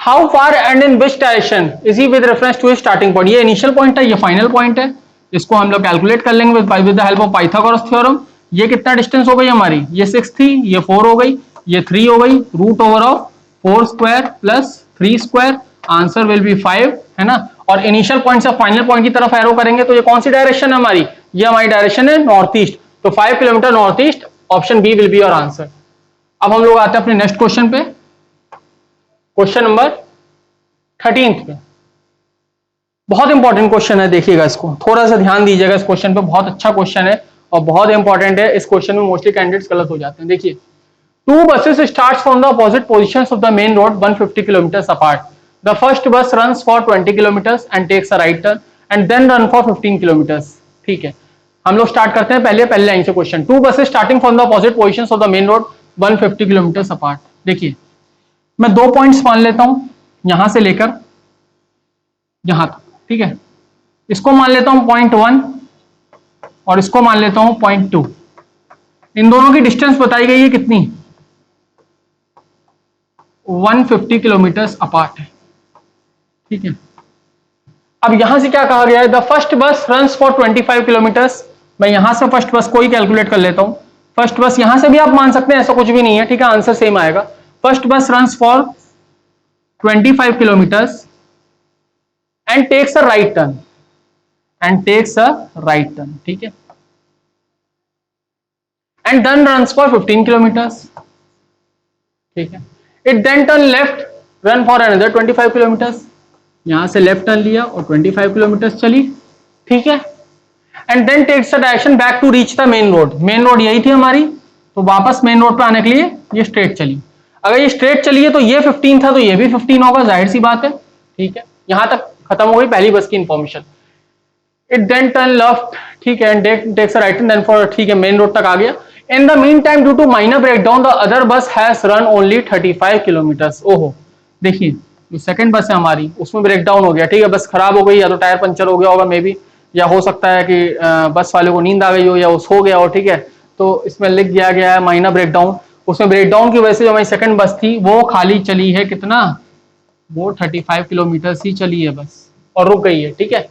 how far and in which direction is he with reference to starting point. ये इनिशियल पॉइंट है, ये फाइनल पॉइंट है, इसको हम लोग कैलकुलेट कर लेंगे with the help of Pythagoras theorem. ये कितना डिस्टेंस हो गई हमारी, ये 6 थी, ये 4 हो गई, ये 3 हो गई, root over of 4 square plus 3 square, answer will be 5, है ना। और इनिशियल पॉइंट से फाइनल पॉइंट की तरफ एरो करेंगे तो ये कौन सी डायरेक्शन है हमारी, ये हमारी डायरेक्शन है नॉर्थ ईस्ट, तो 5 kilometer north east, option B will be your answer. अब हम लोग आते हैं अपने नेक्स्ट क्वेश्चन पे, क्वेश्चन नंबर 13 पे। बहुत इंपॉर्टेंट क्वेश्चन है, देखिएगा इसको थोड़ा सा ध्यान दीजिएगा इस क्वेश्चन पे, बहुत अच्छा क्वेश्चन है और बहुत इंपॉर्टेंट है। इस क्वेश्चन में मोस्टली कैंडिडेट्स गलत हो जाते हैं। देखिए, 2 buses starts from the opposite positions of the main road 150 kilometers apart. The first bus runs for 20 kilometers and takes a right turn and then run for 15 kilometers. ठीक है, हम लोग स्टार्ट करते हैं पहले लाइन से question. 2 buses starting from the opposite positions of the main road 150 kilometers apart. देखिए, मैं 2 पॉइंट्स मान लेता हूं यहां से लेकर यहां तक। ठीक है, इसको मान लेता हूं पॉइंट 1 और इसको मान लेता हूं 0.2। इन दोनों की डिस्टेंस बताई गई है कितनी, 150 किलोमीटर अपार्ट है। ठीक है, अब यहां से क्या कहा गया है, the first bus runs for 25 kilometres. मैं यहां से फर्स्ट बस को ही कैलकुलेट कर लेता हूं। फर्स्ट बस यहां से भी आप मान सकते हैं, ऐसा कुछ भी नहीं है। ठीक है, आंसर सेम आएगा। First bus runs for 25 kilometers and takes a right turn, ठीक है, and then runs for 15 kilometers. ठीक है, it then turn left, run for another 25 kilometers. यहां से लेफ्ट टर्न लिया और 25 किलोमीटर चली। ठीक है, and then takes the direction back to reach the main road. Main road यही थी हमारी, तो वापस मेन रोड पे आने के लिए ये स्ट्रेट चली। अगर ये स्ट्रेट चली है तो ये 15 था, तो ये भी 15 होगा, जाहिर सी बात है। ठीक है, यहां तक खत्म हो गई पहली बस की information. It then turn left, ठीक है, and takes a right then for, ठीक है, मेन रोड तक आ गया। In the mean time due to minor breakdown the other bus has run only 35 kilometers. ओहो, देखिए जो सेकंड बस है हमारी उसमें ब्रेकडाउन हो गया। ठीक है, बस खराब हो गई, या तो टायर पंचर हो गया होगा मे बी, या हो सकता है कि बस वाले को नींद आ गई हो या उस हो गया हो। ठीक है, तो इसमें लिख दिया गया है माइनर ब्रेकडाउन। उसमें ब्रेकडाउन की वजह से जो हमारी सेकंड बस थी वो खाली चली है कितना, वो 35 किलोमीटर ही चली है बस और रुक गई है। ठीक है,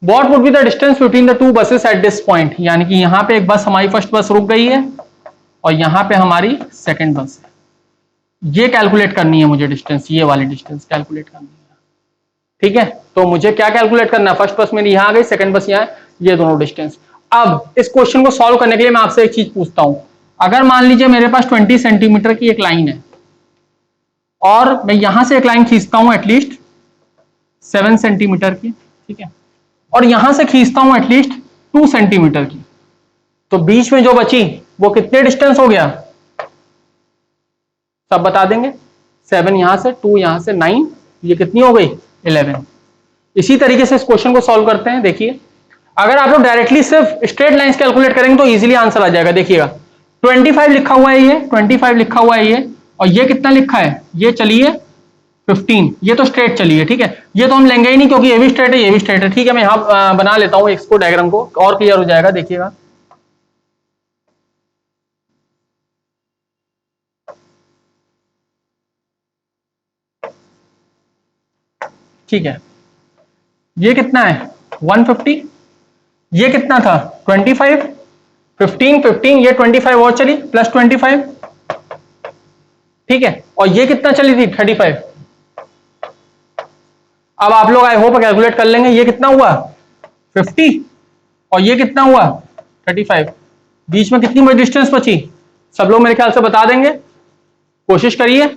what would be the distance between the two buses at this point, यानी कि यहाँ पे एक बस हमारी फर्स्ट बस रुक गई है और यहाँ पे हमारी सेकंड बस है। ये कैलकुलेट करनी है मुझे डिस्टेंस, ये वाली डिस्टेंस कैलकुलेट करनी है। ठीक है, तो मुझे क्या कैलकुलेट करना है, फर्स्ट बस मेरी यहाँ आ गई, सेकंड बस यहाँ है, ये दोनों डिस्टेंस। अब इस क्वेश्चन को सॉल्व करने के लिए मैं आपसे एक चीज पूछता हूं। अगर मान लीजिए मेरे पास 20 सेंटीमीटर की एक लाइन है और मैं यहां से एक लाइन खींचता हूं एटलीस्ट 7 सेंटीमीटर की, ठीक है, और यहां से खींचता हूं एटलीस्ट 2 सेंटीमीटर की, तो बीच में जो बची वो कितने डिस्टेंस हो गया, सब बता देंगे। 7 यहां से, 2 यहां से, 9, ये कितनी हो गई, 11। इसी तरीके से इस क्वेश्चन को सॉल्व करते हैं। देखिए, अगर आप लोग डायरेक्टली सिर्फ स्ट्रेट लाइंस कैलकुलेट करेंगे तो इजीली आंसर आ जाएगा। देखिएगा 25 लिखा हुआ है, ये 25 लिखा हुआ है ये, और ये कितना लिखा है, ये चलिए 15, ये तो स्ट्रेट चलिए। ठीक है, ये तो हम लेंगे ही नहीं क्योंकि ये भी स्ट्रेट है, ये भी स्ट्रेट है। ठीक है, मैं यहां बना लेता हूं इसको, डायग्राम को, और क्लियर हो जाएगा। देखिएगा ठीक है, ये कितना है 150, ये कितना था 25, 15 15, ये 25 और चली प्लस 25। ठीक है, और ये कितना चली थी 35। अब आप लोग आई होप कैलकुलेट कर लेंगे, ये कितना हुआ 50 और ये कितना हुआ 35, बीच में कितनी बड़ी डिस्टेंस बची, सब लोग मेरे ख्याल से बता देंगे, कोशिश करिए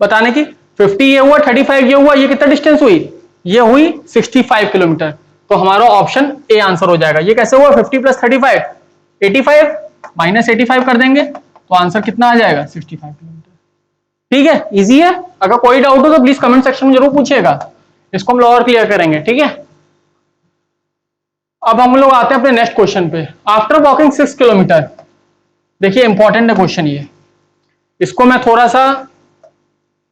बताने की। 50 ये हुआ, 35 ये हुआ, ये कितना डिस्टेंस हुई, ये हुई 65 किलोमीटर। तो हमारा ऑप्शन ए आंसर हो जाएगा। ये कैसे हुआ, 50 प्लस 35 85, माइनस 85 कर देंगे तो आंसर कितना आ जाएगा 65 किलोमीटर। ठीक है, इजी है। अगर कोई डाउट हो तो प्लीज कमेंट सेक्शन में जरूर पूछिएगा, इसको हम और क्लियर करेंगे। ठीक है, अब हम लोग आते हैं अपने नेक्स्ट क्वेश्चन पे। आफ्टर वॉकिंग 6 किलोमीटर, देखिए इंपॉर्टेंट है क्वेश्चन ये, इसको मैं थोड़ा सा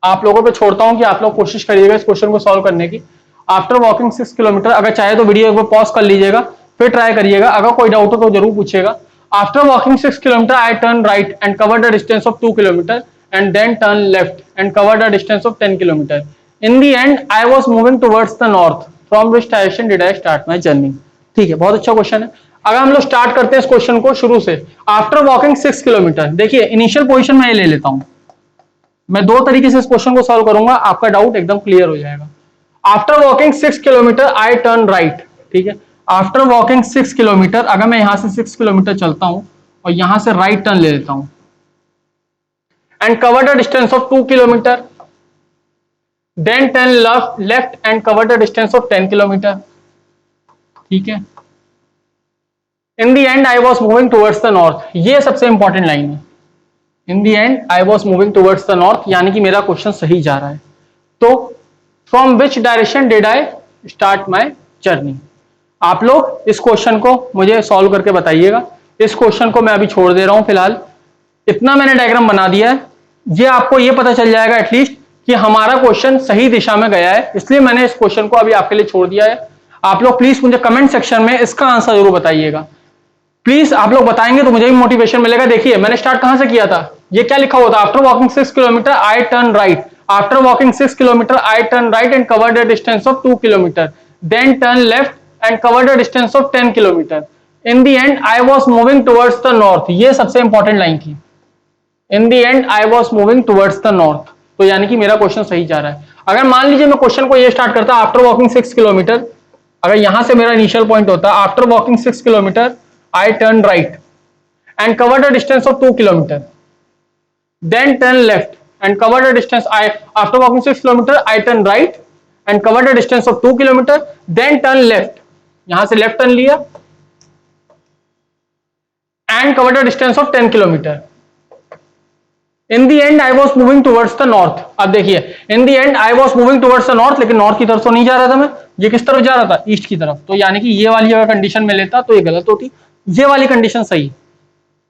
आप लोगों पे छोड़ता हूं कि आप लोग कोशिश करिएगा इस क्वेश्चन को सॉल्व करने की। आफ्टर वॉकिंग 6 किलोमीटर, अगर चाहे तो वीडियो एक बार पॉज कर लीजिएगा, फिर ट्राई करिएगा। अगर कोई डाउट हो तो जरूर पूछिएगा। After walking 6 kilometer I turn right and cover the distance of 2 kilometer and then turn left and cover the distance of 10 kilometer. In the end I was moving towards the north, from which direction did I start my journey. ठीक है, बहुत अच्छा question है। अगर हम लोग start करते हैं इस क्वेश्चन को शुरू से, आफ्टर वॉकिंग 6 किलोमीटर, देखिए इनिशियल पोजीशन मैं ये ले लेता हूं। मैं दो तरीके से इस क्वेश्चन को सॉल्व करूंगा, आपका डाउट एकदम क्लियर हो जाएगा। After walking 6 kilometer I turn right, ठीक है, आफ्टर वॉकिंग 6 किलोमीटर, अगर मैं यहां से 6 किलोमीटर चलता हूं और यहां से राइट टर्न ले लेता हूं and cover the distance of 2 kilometer, then turn left and cover the distance of 10 kilometer. ठीक है, in the end I was moving towards the north, ये सबसे इंपॉर्टेंट लाइन है। In the end I was moving towards the north, यानी कि मेरा question सही जा रहा है। तो from which direction did I start my journey. आप लोग इस क्वेश्चन को मुझे सॉल्व करके बताइएगा। इस क्वेश्चन को मैं अभी छोड़ दे रहा हूं फिलहाल, इतना मैंने डायग्राम बना दिया है, ये आपको ये पता चल जाएगा एटलीस्ट कि हमारा क्वेश्चन सही दिशा में गया है, इसलिए मैंने इस क्वेश्चन को अभी आपके लिए छोड़ दिया है। आप लोग प्लीज मुझे कमेंट सेक्शन में इसका आंसर जरूर बताइएगा। प्लीज आप लोग बताएंगे तो मुझे भी मोटिवेशन मिलेगा। देखिए मैंने स्टार्ट कहां से किया था, ये क्या लिखा हुआ था, after walking 6 kilometer I turn right, after walking 6 kilometer I turn right and cover the distance of 2 kilometer, then turn left and cover the distance of 10 kilometer, in the end I was moving towards the north. ये सबसे important line थी, in the end I was moving towards the north. तो यानी कि मेरा question सही जा रहा है। अगर मान लीजिए मैं क्वेश्चन को ये स्टार्ट करता आफ्टर वॉकिंग 6 किलोमीटर, अगर यहां से मेरा इनिशियल पॉइंट होता after walking 6 kilometer I turn right and cover the distance of 2 kilometer, then turn left and cover the distance. After walking 6 kilometer I turn right and cover the distance of 2 kilometer, then turn left, यहां से left turn लिया and cover the distance of 10 kilometer. In the end I was moving towards the north. अब देखिए in the end I was moving towards the north, लेकिन north की तरफ तो नहीं जा रहा था मैं, ये किस तरफ जा रहा था, ईस्ट की तरफ। तो यानी कि ये वाली अगर कंडीशन में लेता तो ये गलत होती, ये वाली कंडीशन सही।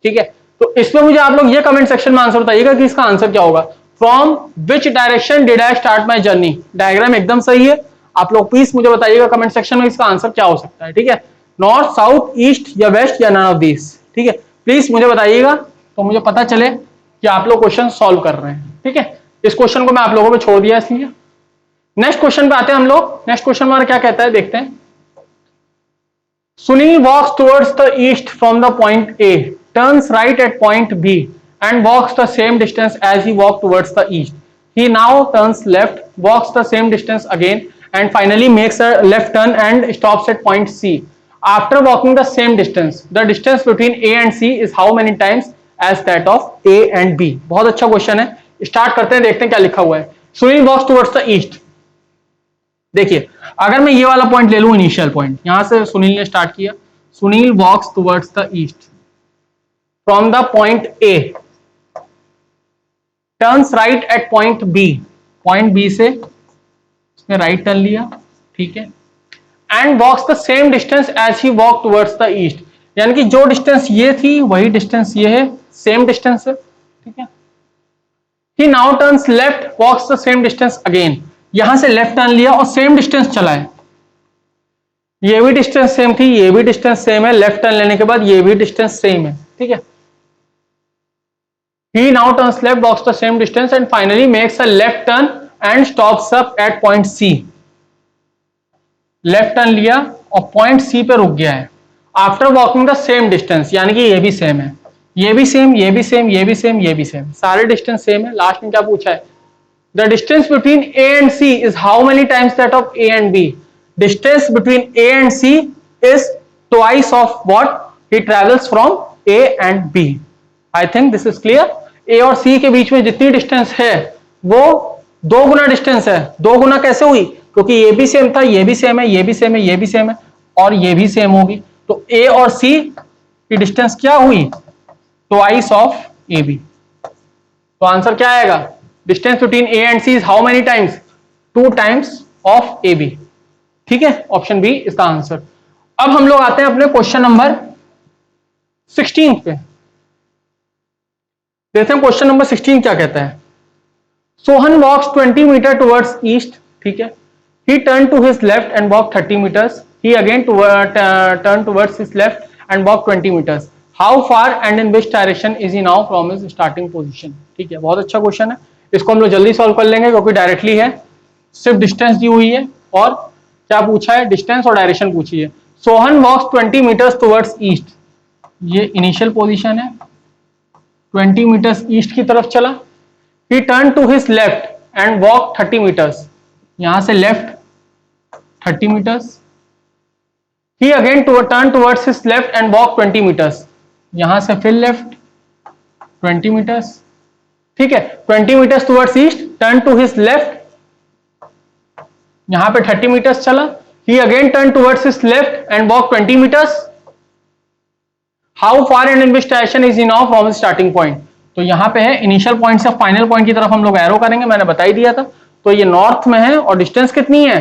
ठीक है, तो इसमें मुझे आप लोग ये कमेंट सेक्शन में आंसर बताइएगा कि इसका आंसर क्या होगा। From which direction did I start my journey. Diagram एकदम सही है, आप लोग प्लीज मुझे बताइएगा कमेंट सेक्शन में इसका आंसर क्या हो सकता है। ठीक है, नॉर्थ, साउथ, ईस्ट या वेस्ट या नन ऑफ दिस। ठीक है, प्लीज मुझे बताइएगा तो मुझे पता चले कि आप लोग क्वेश्चन सॉल्व कर रहे हैं। ठीक है, इस क्वेश्चन को मैं आप लोगों को छोड़ दिया इसलिए। नेक्स्ट क्वेश्चन पे आते हैं हम लोग। नेक्स्ट क्वेश्चन हमारा क्या कहता है, देखते हैं। Sunil walks towards the east from the point A, turns right at point B and walks the same distance as he walked towards the east. He now turns left, walks the same distance again and finally makes a left turn and stops at point C. After walking the same distance, the distance between A and C is how many times as that of A and B? बहुत अच्छा question है, start करते हैं, देखते हैं क्या लिखा हुआ है। Sunil walks towards the east. देखिए अगर मैं ये वाला पॉइंट ले लूं, इनिशियल पॉइंट, यहां से सुनील ने स्टार्ट किया, Sunil walks towards the east from the point A, turns right at point B, point B से उसने राइट टर्न लिया, ठीक है, and walks the same distance as he walk towards the east. यानी कि जो डिस्टेंस ये थी वही डिस्टेंस ये है, सेम डिस्टेंस है। ठीक है, he now turns left, walks the same distance again, यहां से लेफ्ट टर्न लिया और सेम डिस्टेंस चला है, ये भी डिस्टेंस सेम थी, ये भी डिस्टेंस सेम है, लेफ्ट टर्न लेने के बाद ये भी डिस्टेंस सेम है। ठीक है, he now turns left, walks the same distance and finally makes a left turn and stops up at point C. Left turn लिया और पॉइंट सी पे रुक गया है after walking the same distance, यानी कि ये भी सेम है, ये भी सेम, ये भी सेम, ये भी सेम, ये भी सेम, सारे डिस्टेंस सेम है। लास्ट में क्या पूछा है, the distance between A and C is how many times that of A and B? Distance between A and C is twice of what he travels from A and B. I think this is clear. A और C के बीच में जितनी distance है वो 2 गुना distance है। 2 गुना कैसे हुई, क्योंकि ये भी सेम था, ये भी सेम है, ये भी सेम है, ये भी सेम है और ये भी सेम होगी। तो A और C की डिस्टेंस क्या हुई, ट्वाइस ऑफ AB। तो आंसर क्या आएगा, distance between A and C is how many times? 2 times of AB। ठीक है, ऑप्शन बी इसका आंसर। अब हम लोग आते हैं अपने क्वेश्चन नंबर 16 पे। देखते हैं क्वेश्चन नंबर 16 क्या कहता है। Sohan walks 20 meter towards east, ठीक है, he turn to his left and walk 30 meters, he again turn towards his left and walk 20 meters, how far and in which direction is he now from his starting position. ठीक है, बहुत अच्छा question है, इसको हम लोग जल्दी solve कर लेंगे क्योंकि डायरेक्टली है, सिर्फ डिस्टेंस दी हुई है और क्या पूछा है, डिस्टेंस और डायरेक्शन पूछी है। Sohan walks 20 meters towards east, ये इनिशियल पोजीशन है, 20 मीटर्स ईस्ट की तरफ चला। He turn to his left and walk 30 meters, यहां से left 30 meters. He again turn towards his left and walk 20 meters, यहां से फिर लेफ्ट 20 मीटर्स। ठीक है, 20 meters towards east, turn to his left, यहां पे 30 मीटर्स चला। He again turn towards his left and walk 20 meters, how far and in which direction is he now from his starting point. तो यहां पे है initial point से final point की तरफ हम लोग एरो करेंगे, मैंने बता ही दिया था। तो ये नॉर्थ में है और डिस्टेंस कितनी है,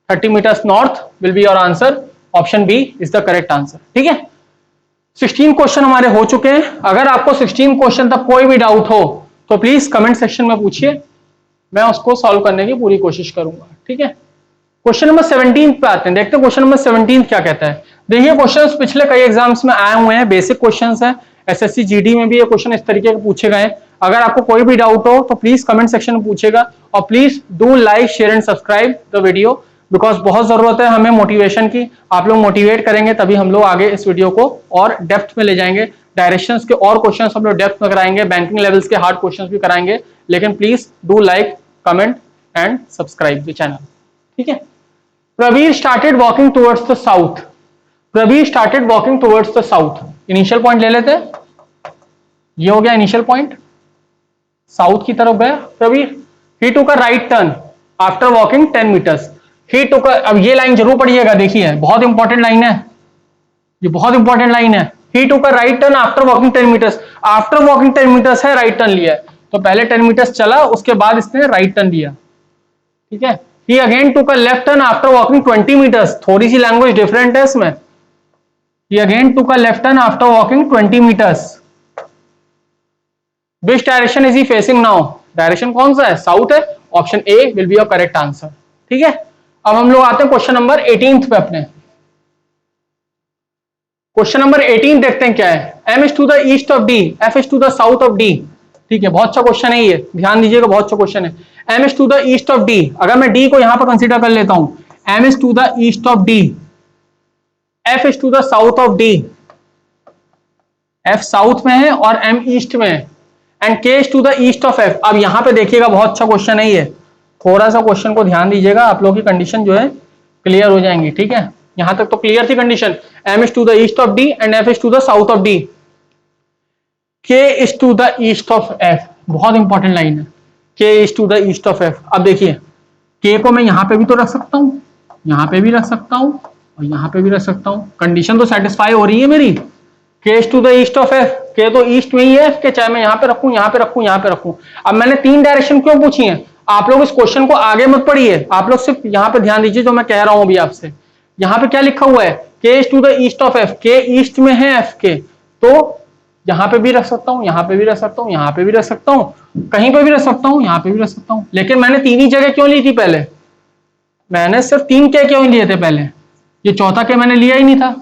30 meters north will be your answer, option B is the correct answer. ठीक है, 16 क्वेश्चन हमारे हो चुके हैं। अगर आपको 16 क्वेश्चन तक कोई भी डाउट हो तो प्लीज कमेंट सेक्शन में पूछिए, मैं उसको सॉल्व करने की पूरी कोशिश करूंगा। ठीक है, क्वेश्चन नंबर 17 पे आते हैं, देखते हैं क्वेश्चन नंबर 17 क्या कहता है। देखिए क्वेश्चंस पिछले कई एग्जाम्स में आए हुए हैं, बेसिक क्वेश्चंस हैं, एसएससी जीडी में भी ये क्वेश्चन इस तरीके के पूछे गए हैं। अगर आपको कोई भी डाउट हो तो प्लीज कमेंट सेक्शन में पूछेगा, और please do like share and subscribe the video, because बहुत जरूरत है हमें मोटिवेशन की। आप लोग मोटिवेट करेंगे तभी हम लोग आगे इस वीडियो को और डेप्थ में ले जाएंगे। डायरेक्शंस के और क्वेश्चंस हम लोग डेप्थ में कराएंगे, बैंकिंग लेवल्स के हार्ड क्वेश्चंस भी कराएंगे, लेकिन please do like, comment and subscribe the channel, ठीक है। Pravir started walking towards the south. Pravir started walking towards the south. Initial point ले लेते हैं, ये हो गया इनिशियल पॉइंट, साउथ की तरफ गया Pravir. He took a right turn after walking 10 metres. He took अब ये लाइन जरूर पढ़िएगा, देखिए बहुत इंपॉर्टेंट लाइन है, ये बहुत इंपॉर्टेंट लाइन है। He took a right turn after walking 10 metres. After walking 10 metres है, राइट टर्न लिया है, तो पहले 10 मीटर्स चला, उसके बाद इसने राइट टर्न लिया, ठीक है। He again took a left turn after walking 20 meters. थोड़ी सी लैंग्वेज डिफरेंट है इसमें। He again took a left turn after walking 20 meters. Which direction is he facing now? Direction कौन सा है? साउथ है। Option A will be your correct answer, ठीक है। अब हम लोग आते हैं क्वेश्चन नंबर 18 पे अपने। क्वेश्चन नंबर 18 देखते हैं क्या है। M is to the east of D, F is to the south of D। ठीक है, बहुत अच्छा क्वेश्चन है ये, ध्यान दीजिएगा, बहुत अच्छा क्वेश्चन है। M is to the east of D, अगर मैं D को यहां पर कंसीडर कर लेता हूं, M is to the east of D, F is to the south of D, F south में है और M ईस्ट में है, and K is to the east of F। अब यहां पे देखिएगा, बहुत अच्छा क्वेश्चन है ये, थोड़ा सा क्वेश्चन को ध्यान दीजिएगा, आप लोगों की कंडीशन जो है क्लियर हो जाएंगी, ठीक है। यहां तक तो क्लियर थी condition. M is to the east of D and F is to the south of D, K is to the east of F। बहुत इंपॉर्टेंट लाइन है, K is to the east of F। अब देखिए, K को मैं यहां पे भी तो रख सकता हूं, यहां पे भी रख सकता हूं, और यहां पे भी रख सकता हूं। कंडीशन तो सेटिस्फाई हो रही है मेरी। K is to the east of F, K तो ईस्ट में ही है F के, चाहे मैं यहां पे रखूं, यहां पे रखूं, यहां पे रखूं। अब मैंने तीन डायरेक्शन क्यों पूछी है, आप लोग इस क्वेश्चन को आगे मत पढ़िए, आप लोग सिर्फ यहां पे ध्यान दीजिए जो मैं कह रहा हूं अभी आपसे। यहां पे क्या लिखा हुआ है, K is to the east of F, K east में है F के, तो यहां पे भी रख सकता हूं, यहां पे भी रख सकता हूं, यहां पे भी रख सकता हूं, कहीं पे भी रख सकता हूं, यहां पे भी रख सकता हूं। लेकिन मैंने तीन ही जगह क्यों ली थी पहले, मैंने सिर्फ तीन के क्यों लिए थे पहले, ये चौथा के मैंने लिया ही नहीं था।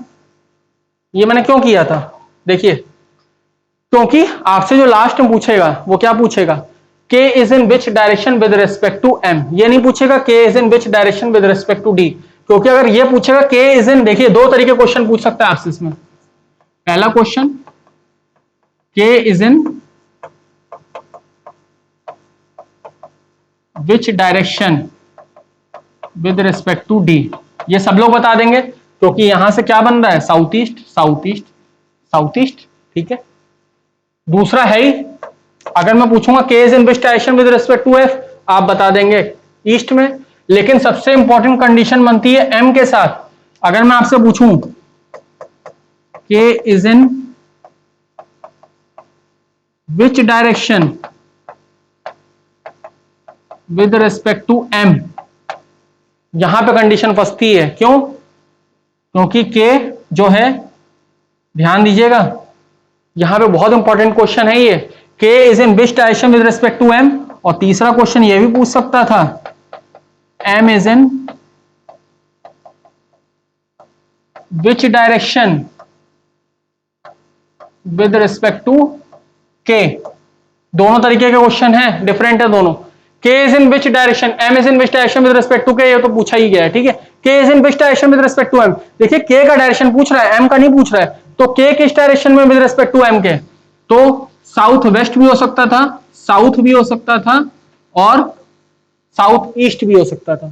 ये मैंने क्यों किया था, देखिए, क्योंकि आपसे जो लास्ट में पूछेगा वो क्या पूछेगा, K is in which direction with respect to M। ये नहीं पूछेगा K is in which direction with respect to D, क्योंकि अगर ये पूछेगा K is in, देखिए दो तरीके क्वेश्चन पूछ सकता है आपसे इसमें। पहला question, K is in which direction with respect to D, ये सब लोग बता देंगे, क्योंकि यहां से क्या बन रहा है, south east, south east, south east, ठीक है। दूसरा है ही, अगर मैं पूछूंगा K is in which direction with respect to F, आप बता देंगे ईस्ट में। लेकिन सबसे इंपॉर्टेंट कंडीशन बनती है M के साथ। अगर मैं आपसे पूछूं K is in which direction with respect to M, यहां पे कंडीशन फंसती है, क्यों, क्योंकि K जो है, ध्यान दीजिएगा, यहां पे बहुत इंपॉर्टेंट क्वेश्चन है ये, K is in which direction with respect to M। और तीसरा क्वेश्चन ये भी पूछ सकता था, M is in which direction with respect to K। दोनों तरीके के क्वेश्चन है, डिफरेंट है दोनों। K is in which direction, M is in which direction with respect to K, ये तो पूछा ही गया है, ठीक है। K is in which direction with respect to M, देखिए K का डायरेक्शन पूछ रहा है, M का नहीं पूछ रहा है, तो K किस डायरेक्शन में with respect to M के, तो साउथ वेस्ट भी हो सकता था, साउथ भी हो सकता था, और साउथ ईस्ट भी हो सकता था।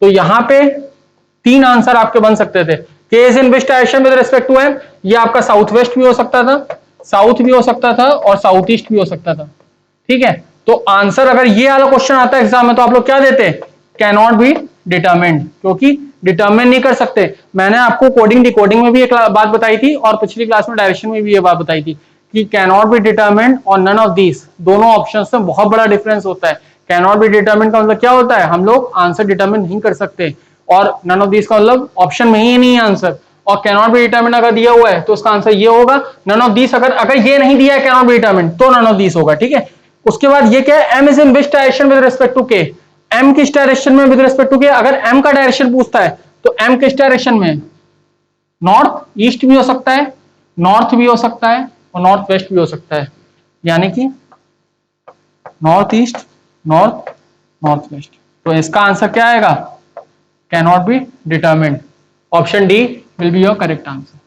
तो यहां पे तीन आंसर आपके बन सकते थे। K is in which direction with respect to M, ये आपका साउथ वेस्ट भी हो सकता था, साउथ भी हो सकता था, और साउथ ईस्ट भी हो सकता था, ठीक है। तो आंसर अगर ये वाला क्वेश्चन आता है एग्जाम में, तो आप लोग क्या देते, कैन नॉट बी डिटरमिन्ड, क्योंकि डिटरमिन नहीं कर सकते। मैंने आपको कोडिंग डिकोडिंग में भी एक बात बताई थी, और पिछली क्लास में डायरेक्शन में भी ये बात बताई थी कि कैन नॉट बी डिटरमिन्ड और नन ऑफ दीज, दोनों ऑप्शंस में बहुत बड़ा डिफरेंस होता है। कैन नॉट बी डिटरमिन्ड का मतलब क्या होता है, हम लोग आंसर डिटरमिन नहीं कर सकते, और नन ऑफ दीज का मतलब ऑप्शन में ही नहीं है आंसर। और कैन नॉट बी डिटरमिन्ड अगर दिया हुआ है तो उसका आंसर ये होगा, नन ऑफ दीज अगर ये नहीं दिया है कैन नॉट बी डिटरमिन्ड, तो नन ऑफ दीज होगा, ठीक है। उसके बाद ये क्या है, M is in which direction with respect to K, M किस डायरेक्शन में with respect to K। अगर M का डायरेक्शन पूछता है तो M किस डायरेक्शन में, नॉर्थ ईस्ट भी हो सकता है, नॉर्थ भी हो सकता है और नॉर्थ वेस्ट भी हो सकता है, यानी कि north east, north, north west. तो इसका आंसर क्या आएगा? कैन not be determined. Option D will be your correct answer.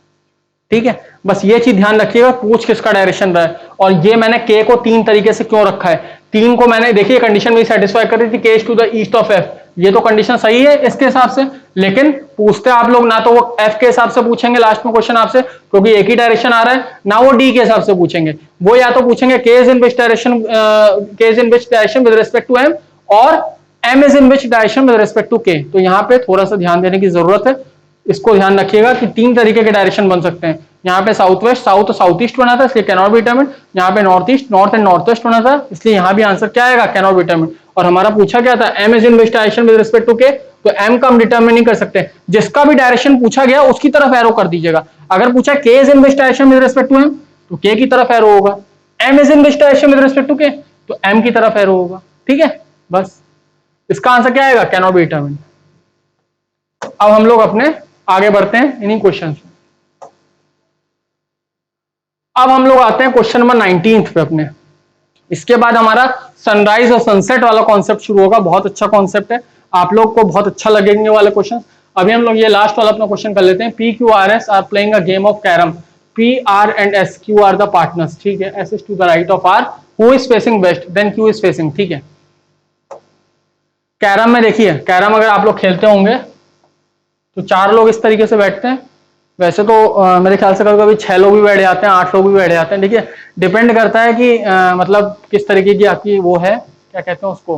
ठीक है, बस ये चीज ध्यान रखिएगा, पूछ किसका डायरेक्शन रहा है। और ये मैंने के को 3 तरीके से क्यों रखा है, 3 को मैंने देखिए कंडीशन भी सेटिस्फाई कर रही थी, K to the east of F, ये तो कंडीशन सही है इसके हिसाब से, लेकिन पूछते आप लोग ना तो वो एफ के हिसाब से पूछेंगे लास्ट में क्वेश्चन आपसे, क्योंकि एक ही डायरेक्शन आ रहा है, ना वो डी के हिसाब से पूछेंगे। वो या तो पूछेंगे K is in which direction, K is in which direction with respect to M, और M is in which direction with respect to K. तो यहाँ पे थोड़ा सा ध्यान देने की जरूरत है, इसको ध्यान रखिएगा कि 3 तरीके के डायरेक्शन बन सकते हैं। यहाँ पे साउथ वेस्ट, साउथ तो साउथ ईस्ट बना था इसलिए कैन नॉट बी डिटरमिन्ड, यहाँ पे north east, north and north west बना था इसलिए यहाँ भी आंसर क्या आएगा? कैन नॉट बी डिटरमिन्ड। और हमारा पूछा क्या था? M is in which direction with respect to K, तो एम का हम डिटरमिन नहीं कर सकते, जिसका भी डायरेक्शन पूछा गया उसकी तरफ एरो कर दीजिएगा। अगर पूछा K is in which direction with respect to M, तो के की तरफ एरो होगा, M is in which direction with respect to K, तो एम की तरफ एरो होगा। ठीक है, बस इसका आंसर क्या आएगा? कैन नॉट बी डिटरमिन्ड। अब हम लोग अपने आगे बढ़ते हैं इन्हीं क्वेश्चन से। अब हम लोग आते हैं क्वेश्चन नंबर 19 पे अपने। इसके बाद हमारा सनराइज और सनसेट वाला कॉन्सेप्ट शुरू होगा। बहुत अच्छा कॉन्सेप्ट है, आप लोग को बहुत अच्छा लगेंगे वाले क्वेश्चन। अभी हम लोग ये लास्ट वाला अपना क्वेश्चन कर लेते हैं। P Q R S are playing a game of carrom, P R and S Q are the partners. ठीक है, S is to the right of R, who is facing west then Q is facing. ठीक है, carrom में देखिए, carrom अगर आप लोग खेलते होंगे तो 4 लोग इस तरीके से बैठते हैं। वैसे तो मेरे ख्याल से कभी 6 लोग भी बैठ जाते हैं, 8 लोग भी बैठ जाते हैं। ठीक है, डिपेंड करता है कि मतलब किस तरीके की आपकी वो है, क्या कहते हैं उसको,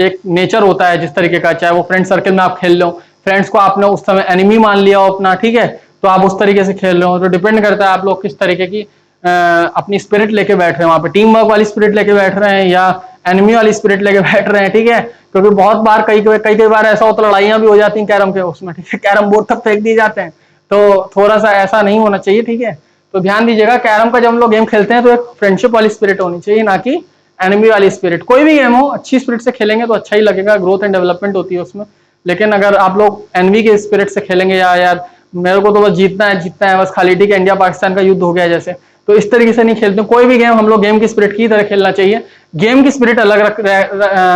एक नेचर होता है जिस तरीके का, चाहे वो फ्रेंड सर्कल में आप खेल लो, फ्रेंड्स को आपने उस समय एनिमी मान लिया हो अपना, ठीक है, तो आप उस तरीके से खेल रहे हो। तो डिपेंड करता है आप लोग किस तरीके की अपनी स्पिरिट लेके बैठ रहे हैं, वहां पे टीम वर्क वाली स्पिरिट लेके बैठ रहे हैं या एनिमी वाली स्पिरिट लेके बैठ रहे हैं। ठीक है, क्योंकि बहुत बार कई बार ऐसा होता है, लड़ाइयां भी हो जाती हैं कैरम के उसमें। ठीक है, कैरम बोर्ड तक फेंक दिए जाते हैं, तो थोड़ा सा ऐसा नहीं होना चाहिए। ठीक है, तो ध्यान दीजिएगा, कैरम का जब हम लोग गेम खेलते हैं तो एक फ्रेंडशिप वाली स्पिरिट होनी चाहिए, ना कि एनिमी वाली स्पिरिट। कोई भी गेम हो अच्छी स्पिरिट से खेलेंगे तो अच्छा ही लगेगा, ग्रोथ एंड डेवलपमेंट होती है उसमें। लेकिन अगर आप लोग एनवी के स्पिरिट से खेलेंगे, या यार मेरे को तो बस जीतना है बस खाली, ठीक है, इंडिया पाकिस्तान का युद्ध हो गया जैसे, तो इस तरीके से नहीं खेलते। कोई भी गेम हम लोग गेम की स्पिरिट की तरह खेलना चाहिए। गेम की स्पिरिट अलग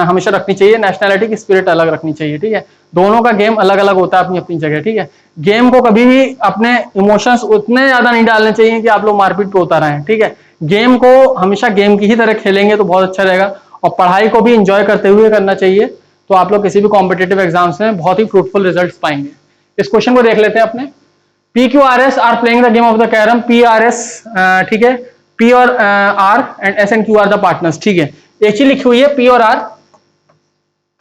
हमेशा रखनी चाहिए, नेशनैलिटी की स्पिरिट अलग रखनी चाहिए। ठीक है, दोनों का गेम अलग अलग होता है अपनी अपनी जगह। ठीक है, गेम को कभी भी अपने इमोशंस उतने ज्यादा नहीं डालने चाहिए कि आप लोग मारपीट पे उतर आए। ठीक है, गेम को हमेशा गेम की ही तरह खेलेंगे तो बहुत अच्छा रहेगा। और पढ़ाई को भी इंजॉय करते हुए करना चाहिए, तो आप लोग किसी भी कॉम्पिटेटिव एग्जाम्स में बहुत ही फ्रूटफुल रिजल्ट्स पाएंगे। इस क्वेश्चन को देख लेते हैं अपने। P Q R S are playing the game of the carrom, P R S, ठीक है, पी और R and S and Q are the partners. ठीक है, एक ही लिखी हुई है, पी और आर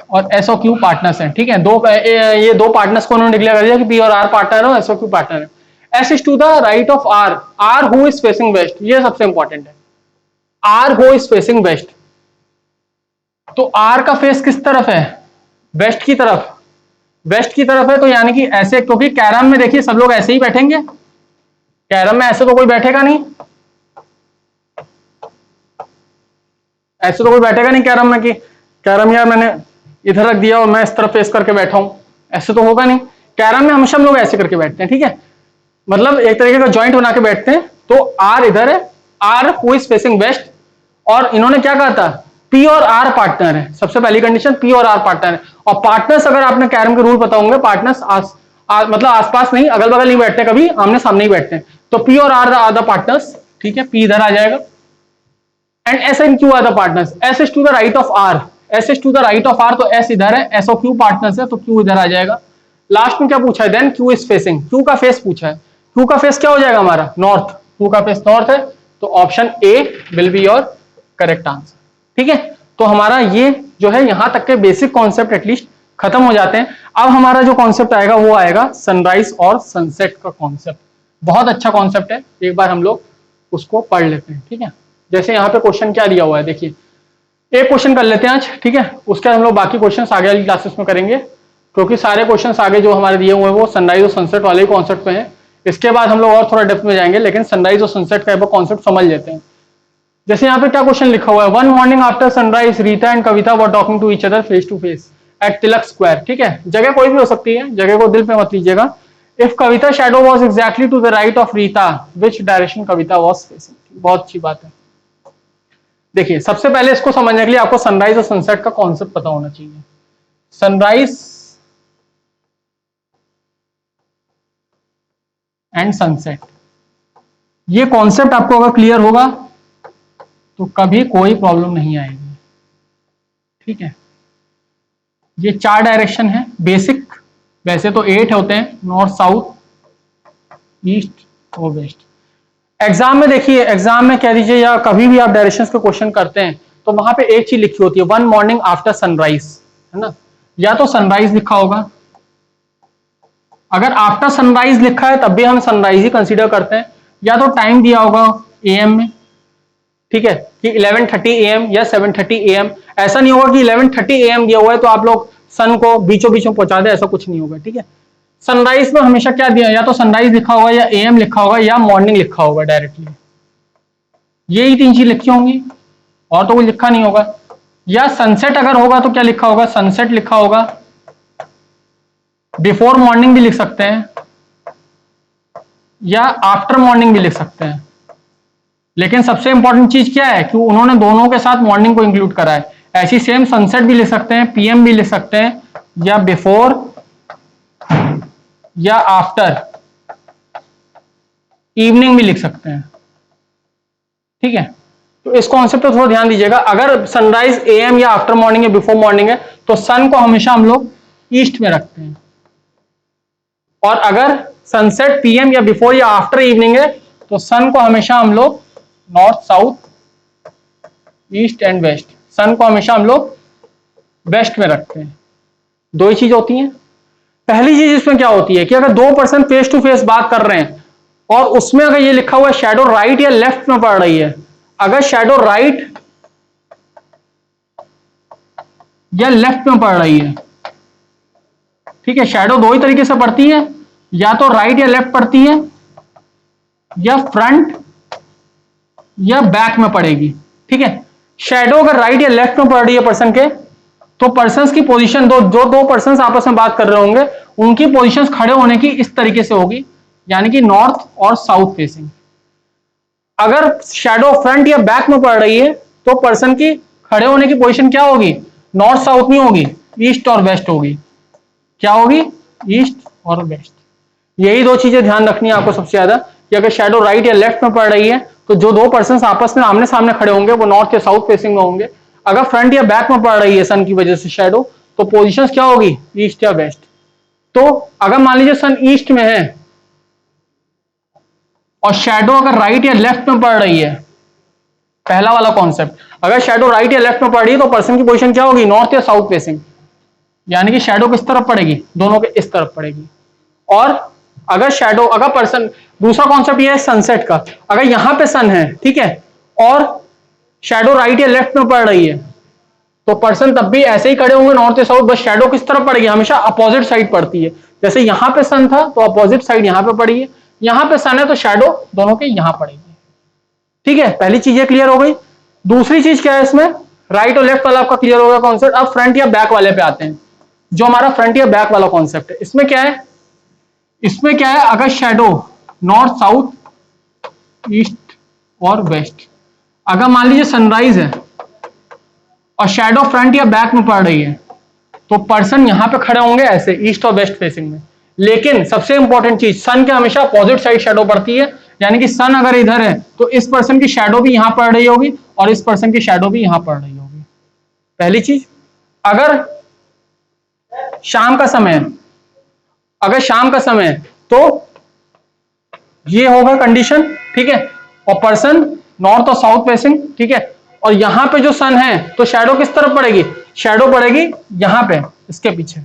और एस और क्यू पार्टनर्स हैं। ठीक है, ये दो पार्टनर्स को उन्होंने डिक्लेयर कर दिया कि पी और आर पार्टनर है और एस और क्यू पार्टनर है। S is to the right of R, R who is facing west, ये सबसे इंपॉर्टेंट है, R who is facing west. तो आर का फेस किस तरफ है? वेस्ट की तरफ, वेस्ट की तरफ है, तो यानी कि ऐसे, क्योंकि कैरम में देखिए सब लोग ऐसे ही बैठेंगे, कैरम में ऐसे तो कोई बैठेगा नहीं, ऐसे तो कोई बैठेगा नहीं कैरम में कि कैरम यार मैंने इधर रख दिया और मैं इस तरफ फेस करके बैठा हूं, ऐसे तो होगा नहीं। कैरम में हमेशा हम लोग ऐसे करके बैठते हैं। ठीक है, मतलब एक तरीके का जॉइंट बना के बैठते हैं। तो आर इधर है, R who is facing west, और इन्होंने क्या कहा था? पी और आर पार्टनर है, सबसे पहली कंडीशन पी और आर पार्टनर है। और पार्टनर्स, अगर आपने कैरम के रूल पता होंगे, पार्टनर्स मतलब आसपास नहीं, अगल बगल नहीं बैठते, कभी आमने सामने ही बैठते हैं। तो पी और आर द पार्टनर्स। ठीक है, पी इधर आ जाएगा and S and Q are the partners, S is to the right of R, S is to the right of R, तो एस इधर है, एस और क्यू पार्टनर्स है तो क्यू इधर आ जाएगा। लास्ट में क्या पूछा है? Then Q is facing, Q का फेस पूछा है। क्यू का फेस क्या हो जाएगा हमारा? नॉर्थ, क्यू का फेस नॉर्थ है, तो option A will be your correct answer. ठीक है, तो हमारा ये जो है यहां तक के बेसिक कॉन्सेप्ट एटलीस्ट खत्म हो जाते हैं। अब हमारा जो कॉन्सेप्ट आएगा वो आएगा सनराइज और सनसेट का कॉन्सेप्ट। बहुत अच्छा कॉन्सेप्ट है, एक बार हम लोग उसको पढ़ लेते हैं। ठीक है, जैसे यहाँ पे क्वेश्चन क्या दिया हुआ है, देखिए एक क्वेश्चन कर लेते हैं आज। ठीक है, उसके बाद हम लोग बाकी क्वेश्चन आगे वाली क्लासेस में करेंगे, क्योंकि सारे क्वेश्चन आगे जो हमारे दिए हुए हैं वो सनराइज और सनसेट वाले कॉन्सेप्ट पे हैं। इसके बाद हम लोग और थोड़ा डेप्थ में जाएंगे, लेकिन सनराइज और सनसेट का कॉन्सेप्ट समझ लेते हैं। जैसे यहाँ पे क्या क्वेश्चन लिखा हुआ है? One morning after sunrise Rita and Kavita were talking to each other face to face at Tilak square. ठीक है, जगह कोई भी हो सकती है, जगह को दिल पे मत लीजिएगा। If Kavita shadow was exactly to the right of Rita, which direction Kavita was facing. बहुत अच्छी बात है। देखिए सबसे पहले इसको समझने के लिए आपको सनराइज और सनसेट का कॉन्सेप्ट पता होना चाहिए। सनराइज एंड सनसेट, ये कॉन्सेप्ट आपको अगर क्लियर होगा तो कभी कोई प्रॉब्लम नहीं आएगी। ठीक है, ये 4 डायरेक्शन है बेसिक, वैसे तो 8 होते हैं, नॉर्थ साउथ ईस्ट और वेस्ट। एग्जाम में देखिए, एग्जाम में कह दीजिए या कभी भी आप डायरेक्शंस के क्वेश्चन करते हैं तो वहां पे एक चीज लिखी होती है, वन मॉर्निंग आफ्टर सनराइज, है ना। या तो सनराइज लिखा होगा, अगर आफ्टर सनराइज लिखा है तब भी हम सनराइज ही कंसीडर करते हैं, या तो टाइम दिया होगा एएम में, ठीक है, कि 11:30 AM या 7:30 AM। ऐसा नहीं होगा कि 11:30 AM दिया हुआ है तो आप लोग सन को बीचों बीचों पहुंचा दे, ऐसा कुछ नहीं होगा। ठीक है, सनराइज में हमेशा क्या दिया, या तो सनराइज लिखा होगा या एएम लिखा होगा या मॉर्निंग लिखा होगा डायरेक्टली, यही 3 चीज लिखी होंगी और तो कुछ लिखा नहीं होगा। या सनसेट अगर होगा तो क्या लिखा होगा, सनसेट लिखा होगा, बिफोर मॉर्निंग भी लिख सकते हैं या आफ्टर मॉर्निंग भी लिख सकते हैं। लेकिन सबसे इंपॉर्टेंट चीज क्या है कि उन्होंने दोनों के साथ मॉर्निंग को इंक्लूड करा है। ऐसी सेम सनसेट भी लिख सकते हैं, पीएम भी लिख सकते हैं, या बिफोर या आफ्टर इवनिंग भी लिख सकते हैं। ठीक है, तो इस कॉन्सेप्ट पर थोड़ा ध्यान दीजिएगा। अगर सनराइज एएम या आफ्टर मॉर्निंग या बिफोर मॉर्निंग है तो सन को हमेशा हम लोग ईस्ट में रखते हैं, और अगर सनसेट पीएम या बिफोर या आफ्टर इवनिंग है तो सन को हमेशा हम लोग north south east and west, sun को हमेशा हम लोग वेस्ट में रखते हैं। 2 ही चीज होती हैं। पहली चीज इसमें क्या होती है कि अगर 2 पर्सन फेस टू फेस बात कर रहे हैं और उसमें अगर ये लिखा हुआ है शैडो राइट या लेफ्ट में पड़ रही है, अगर शैडो राइट या लेफ्ट में पड़ रही है, ठीक है, शैडो 2 ही तरीके से पड़ती है, या तो राइट या लेफ्ट पड़ती है या फ्रंट या बैक में पड़ेगी। ठीक है, शैडो अगर राइट या लेफ्ट में पड़ रही है पर्सन के, तो पर्सन्स की पोजीशन जो 2 पर्सन्स आपस में बात कर रहे होंगे उनकी पोजीशंस खड़े होने की इस तरीके से होगी, यानी कि नॉर्थ और साउथ फेसिंग। अगर शैडो फ्रंट या बैक में पड़ रही है तो पर्सन की खड़े होने की पोजीशन क्या होगी, नॉर्थ साउथ नहीं होगी, ईस्ट और वेस्ट होगी। क्या होगी, ईस्ट और वेस्ट। यही 2 चीजें ध्यान रखनी है आपको सबसे ज्यादा, कि अगर शैडो राइट या लेफ्ट में पड़ रही है तो जो 2 पर्सन आपस में आमने सामने खड़े होंगे वो नॉर्थ या साउथ फेसिंग में होंगे। अगर फ्रंट या बैक में पड़ रही है सन की वजह से शैडो, तो पोजीशंस क्या होगी, ईस्ट या वेस्ट। तो अगर मान लीजिए सन ईस्ट में है और शैडो अगर राइट या लेफ्ट में पड़ रही है, पहला वाला कॉन्सेप्ट, अगर शैडो राइट या लेफ्ट में पड़ रही है तो पर्सन की पोजीशन क्या होगी, नॉर्थ या साउथ फेसिंग, यानी कि शैडो किस तरफ पड़ेगी, दोनों के इस तरफ पड़ेगी। और अगर शैडो, अगर पर्सन, दूसरा कॉन्सेप्ट ये है सनसेट का, अगर यहां पे सन है, ठीक है, और शैडो राइट या लेफ्ट में पड़ रही है तो पर्सन तब भी ऐसे ही खड़े होंगे नॉर्थ या साउथ, बस शैडो किस तरफ पड़ेगी, हमेशा अपोजिट साइड पड़ती है। जैसे यहां पे सन था तो अपोजिट साइड यहां पे पड़ी है, यहां पे सन है तो शैडो दोनों के यहां पड़ेगी। ठीक है, पहली चीज क्लियर हो गई। दूसरी चीज क्या है इसमें, राइट और लेफ्ट वाला आपका क्लियर हो गया कॉन्सेप्ट। अब फ्रंट या बैक वाले पे आते हैं, जो हमारा फ्रंट या बैक वाला कॉन्सेप्ट है। इसमें क्या है, इसमें क्या है, अगर शैडो नॉर्थ साउथ ईस्ट और वेस्ट, अगर मान लीजिए सनराइज है और शैडो फ्रंट या बैक में पड़ रही है तो पर्सन यहां पे खड़े होंगे ऐसे ईस्ट और वेस्ट फेसिंग में। लेकिन सबसे इंपॉर्टेंट चीज, सन के हमेशा अपोजिट साइड शैडो पड़ती है, यानी कि सन अगर इधर है तो इस पर्सन की शैडो भी यहां पड़ रही होगी और इस पर्सन की शैडो भी यहां पड़ रही होगी। पहली चीज। अगर शाम का समय है, अगर शाम का समय है तो ये होगा कंडीशन, ठीक है, और पर्सन नॉर्थ और साउथ फेसिंग, ठीक है, और यहां पे जो सन है तो शैडो किस तरफ पड़ेगी, शैडो पड़ेगी यहां पे इसके पीछे।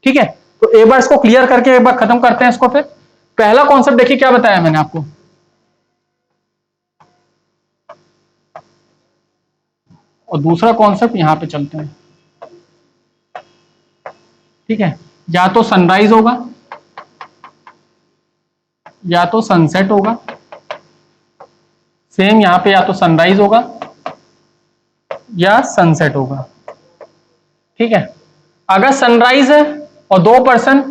ठीक है, तो एक बार इसको क्लियर करके एक बार खत्म करते हैं इसको। फिर पहला कॉन्सेप्ट देखिए क्या बताया मैंने आपको, और दूसरा कॉन्सेप्ट यहां पे चलते हैं। ठीक है, या तो सनराइज होगा या तो सनसेट होगा, सेम यहां पे या तो सनराइज होगा या सनसेट होगा। ठीक है, अगर सनराइज है और 2 पर्सन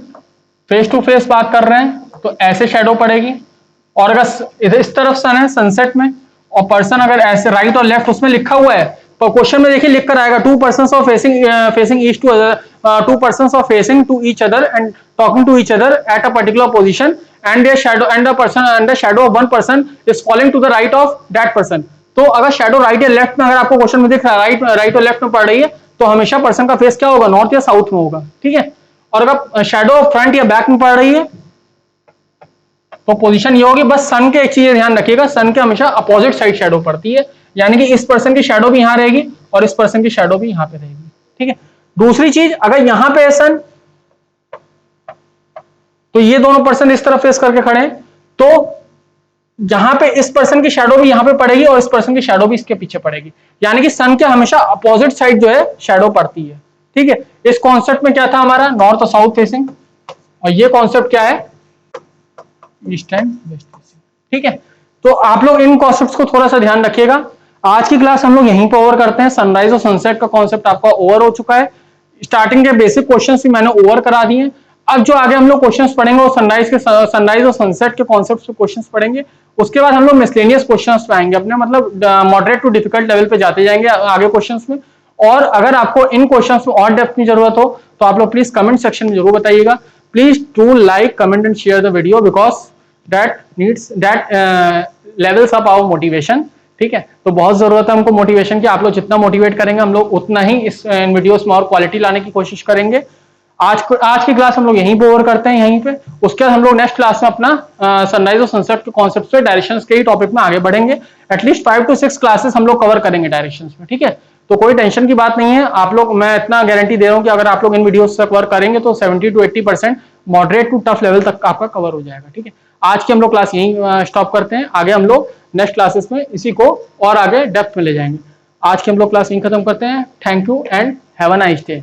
फेस टू फेस बात कर रहे हैं तो ऐसे शेडो पड़ेगी, और अगर इधर इस तरफ सन है सनसेट में, और पर्सन अगर ऐसे राइट और लेफ्ट उसमें लिखा हुआ है, तो क्वेश्चन में देखिए लिख कर आएगा two person of facing facing each to other, two person of facing to each other and talking to each other at a particular position and their shadow and the person and the shadow of one person is following to the right of that person. तो अगर shadow right या left में अगर आपको question में दिख रहा है राइट राइट और लेफ्ट में पड़ रही है, तो हमेशा पर्सन का फेस क्या होगा, नॉर्थ या साउथ में होगा, ठीक है। और अगर शैडो फ्रंट या बैक में पड़ रही है तो पोजीशन ये होगी। बस सन के एक चीज ध्यान रखिएगा, सन के हमेशा अपोजिट साइड शैडो पड़ती है, यानी कि इस पर्सन की शैडो भी यहां रहेगी और इस पर्सन की शैडो भी यहां पे रहेगी, ठीक है। दूसरी चीज, अगर यहां पे है सन तो ये दोनों पर्सन इस तरफ फेस करके खड़े हैं, तो जहां पे इस पर्सन की शैडो भी यहां पे पड़ेगी और इस पर्सन की शैडो भी इसके पीछे पड़ेगी, यानी कि सन के हमेशा अपोजिट साइड जो है शैडो पड़ती है, ठीक है। इस कॉन्सेप्ट में क्या था हमारा, नॉर्थ और साउथ फेसिंग, और ये कॉन्सेप्ट क्या है, ईस्ट एंड वेस्ट फेसिंग, ठीक है। तो आप लोग इन कॉन्सेप्ट्स को थोड़ा सा ध्यान रखिएगा। आज की क्लास हम लोग यहीं पर ओवर करते हैं, सनराइज और सनसेट का कॉन्सेप्ट आपका ओवर हो चुका है। स्टार्टिंग के बेसिक क्वेश्चंस भी मैंने ओवर करा दिए। अब जो आगे हम लोग क्वेश्चंस पढ़ेंगे वो सनराइज और सनसेट के कॉन्सेप्ट पे क्वेश्चंस पढ़ेंगे। उसके बाद हम लोग मिसलेनियस क्वेश्चंस पे आएंगे, अपने मतलब मॉडरेट टू डिफिकल्ट लेवल पे जाते जाएंगे आगे क्वेश्चंस में। और अगर आपको इन क्वेश्चंस में और डेप्थ की जरूरत हो तो आप लोग प्लीज कमेंट सेक्शन में जरूर बताइएगा। Please to like comment and share the video because that needs that levels up our motivation, ठीक है। तो बहुत जरूरत है हमको मोटिवेशन की, आप लोग जितना मोटिवेट करेंगे हम लोग उतना ही इस वीडियोस में और क्वालिटी लाने की कोशिश करेंगे। आज की क्लास हम लोग यहीं पे ओवर करते हैं, यहीं पे। उसके बाद हम लोग नेक्स्ट क्लास में अपना सनराइज और सनसेट के कॉन्सेप्ट पे डायरेक्शंस के ही टॉपिक में आगे बढ़ेंगे। एटलीस्ट 5 to 6 क्लासेस हम लोग कवर करेंगे डायरेक्शंस में, ठीक है। तो कोई टेंशन की बात नहीं है, आप लोग, मैं इतना गारंटी दे रहा हूं कि अगर आप लोग इन वीडियोस से कवर करेंगे तो 70 to 80% moderate to tough level तक आपका कवर हो जाएगा, ठीक है। आज की हम लोग क्लास यहीं स्टॉप करते हैं, आगे हम लोग नेक्स्ट क्लासेस में इसी को और आगे डेप्थ में ले जाएंगे। आज की हम लोग क्लास यहीं खत्म करते हैं। Thank you and have a nice day.